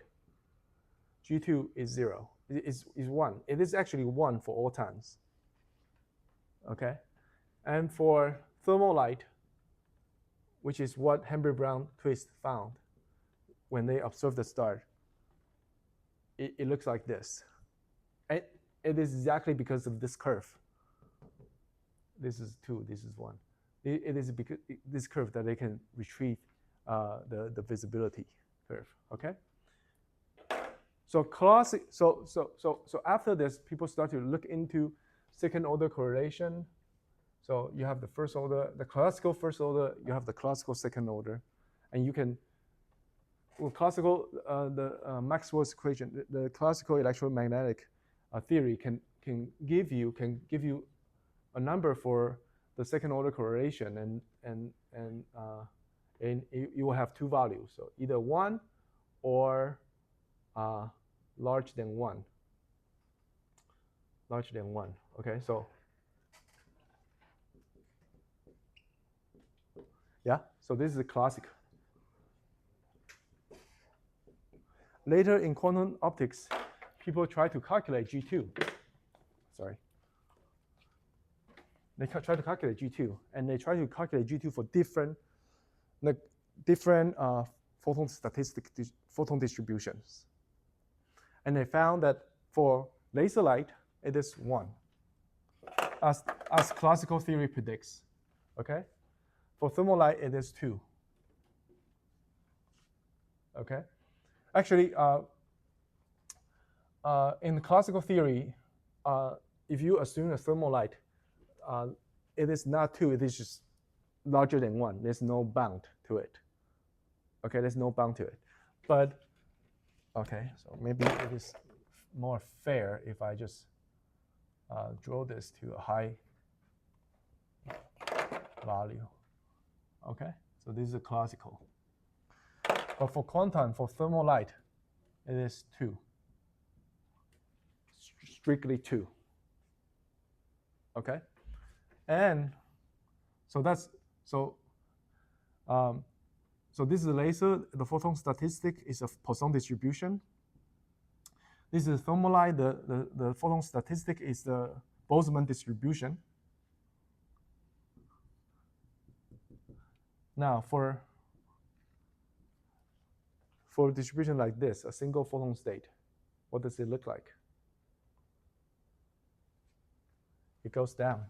G2 is 0, is 1. It is actually 1 for all times, okay? And for thermal light, which is what Henry-Brown twist found when they observed the star, it looks like this. And it is exactly because of this curve. This is 2, this is 1. It is because this curve that they can retrieve the visibility curve, okay? So classic. So after this, people start to look into second order correlation. So you have the first order, the classical first order. You have the classical second order, and you can. Well, classical Maxwell's equation, the classical electromagnetic theory can give you a number for the second order correlation, and you will have 2 values. So either 1 or larger than 1. Larger than 1. Okay, so yeah, so this is the classic. Later in quantum optics, people try to calculate G2. Sorry. They try to calculate G2, and they try to calculate G2 for different photon distributions. And they found that for laser light, it is 1, as classical theory predicts. Okay? For thermal light, it is 2. Okay? Actually, in classical theory, if you assume a thermal light, it is not 2, it is just larger than 1. There's no bound to it. Okay, there's no bound to it. But, okay, so maybe it is more fair if I just draw this to a high value. Okay, so this is a classical. But for quantum, for thermal light, it is 2. Strictly 2. Okay, and so that's so this is a laser. The photon statistic is a Poisson distribution. This is thermal light. The photon statistic is the Boltzmann distribution. Now for a distribution like this, a single photon state, what does it look like? It goes down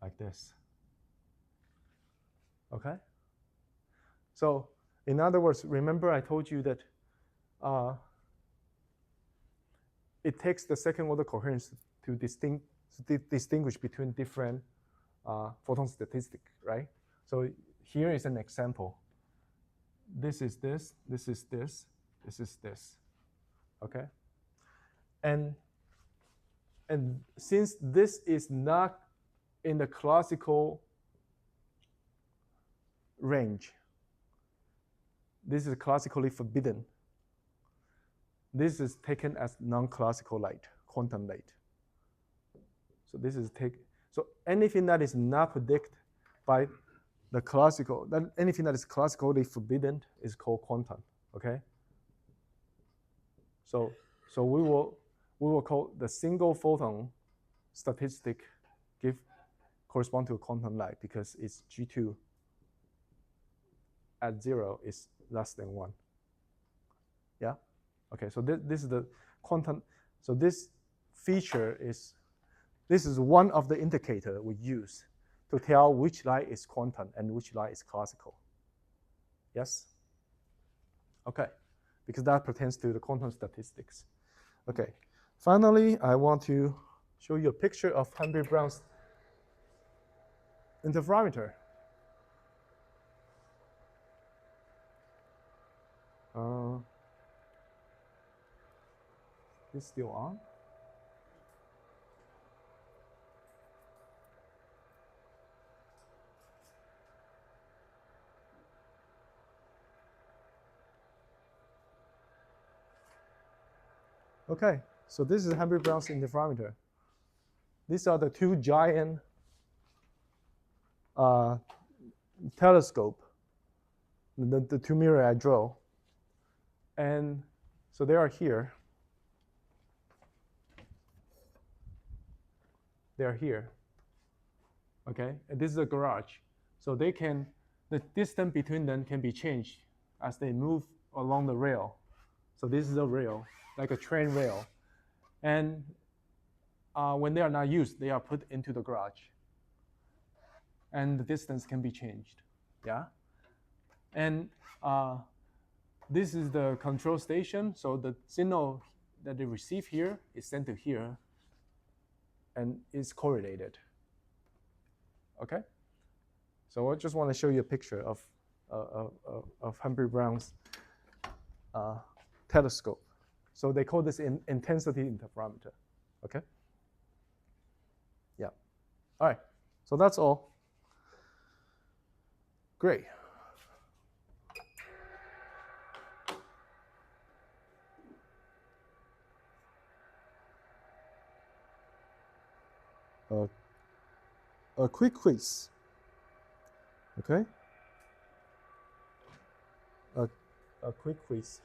like this. Okay? So in other words, remember I told you that it takes the second order coherence to distinguish between different photon statistics, right? So here is an example. This is this, this is this, this is this, okay? And since this is not in the classical range, this is classically forbidden. This is taken as non-classical light, quantum light. So this is so anything that is not predicted by the classical, anything that is classically forbidden is called quantum. Okay. So we will call the single photon statistic correspond to a quantum light because its G2 at 0 is less than 1. Yeah. Okay. So this is the quantum. So this feature is one of the indicators we use to tell which light is quantum and which light is classical. Yes? Okay, because that pertains to the quantum statistics. Okay, finally, I want to show you a picture of Henry-Brown's interferometer. Is it still on? Okay, so this is Henry-Brown's interferometer. These are the 2 giant telescope, the two mirrors I draw. And so they are here. They are here. Okay, and this is a garage. So they can, the distance between them can be changed as they move along the rail. So this is a rail, like a train rail. And when they are not used, they are put into the garage. And the distance can be changed. Yeah. And this is the control station. So the signal that they receive here is sent to here and is correlated. Okay. So I just want to show you a picture of Humphrey Brown's telescope. So they call this intensity interferometer. Okay. Yeah. All right. So that's all. Great. A quick quiz. Okay. A quick quiz.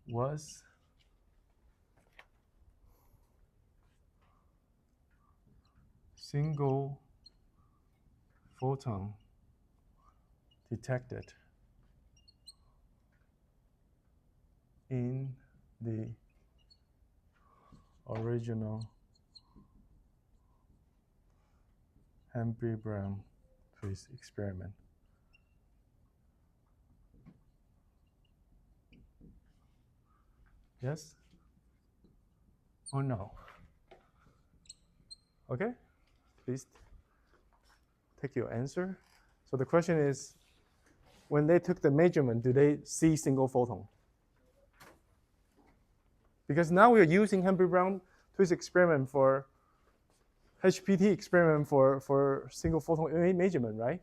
Was single photon detected in the original Humphrey-Brown twist experiment? Yes or no? Okay, please take your answer. So the question is, when they took the measurement, do they see single photon? Because now we're using Humphrey-Brown twist experiment for HPT experiment for single photon measurement, right?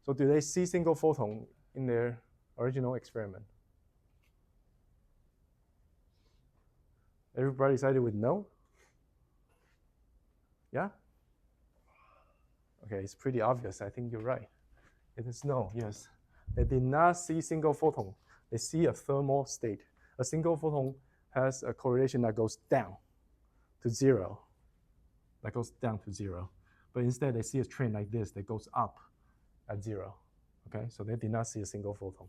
So do they see single photon in their original experiment? Everybody decided with no? Yeah? Okay, it's pretty obvious. I think you're right. It is no, yes. They did not see single photon. They see a thermal state. A single photon has a correlation that goes down to zero. That goes down to zero. But instead, they see a train like this that goes up at zero. Okay, so they did not see a single photon.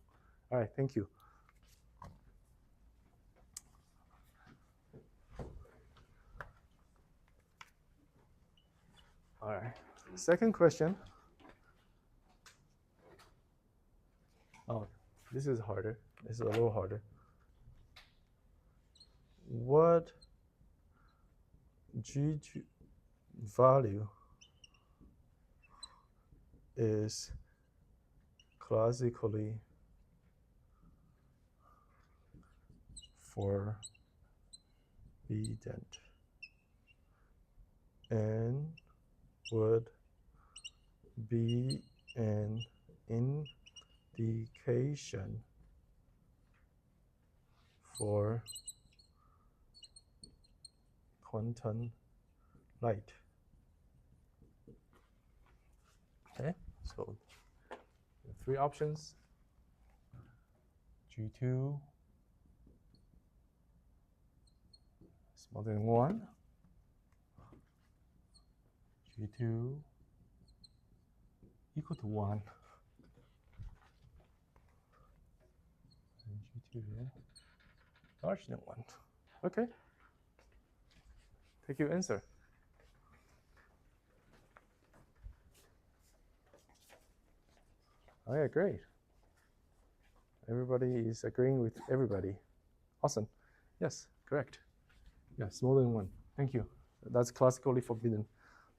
All right, thank you. All right, second question. Oh, this is harder. This is a little harder. What G value is classically forbidden and would be an indication for quantum light. Okay, so three options. G2 smaller than 1. G2 equal to 1. And G2 larger than 1. Okay. Take your answer. All right, great. Everybody is agreeing with everybody. Awesome. Yes, correct. Yes, more than one. Thank you. That's classically forbidden.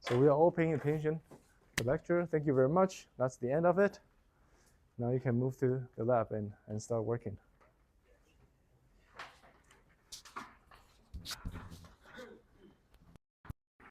So we are all paying attention to the lecture. Thank you very much. That's the end of it. Now you can move to the lab and start working.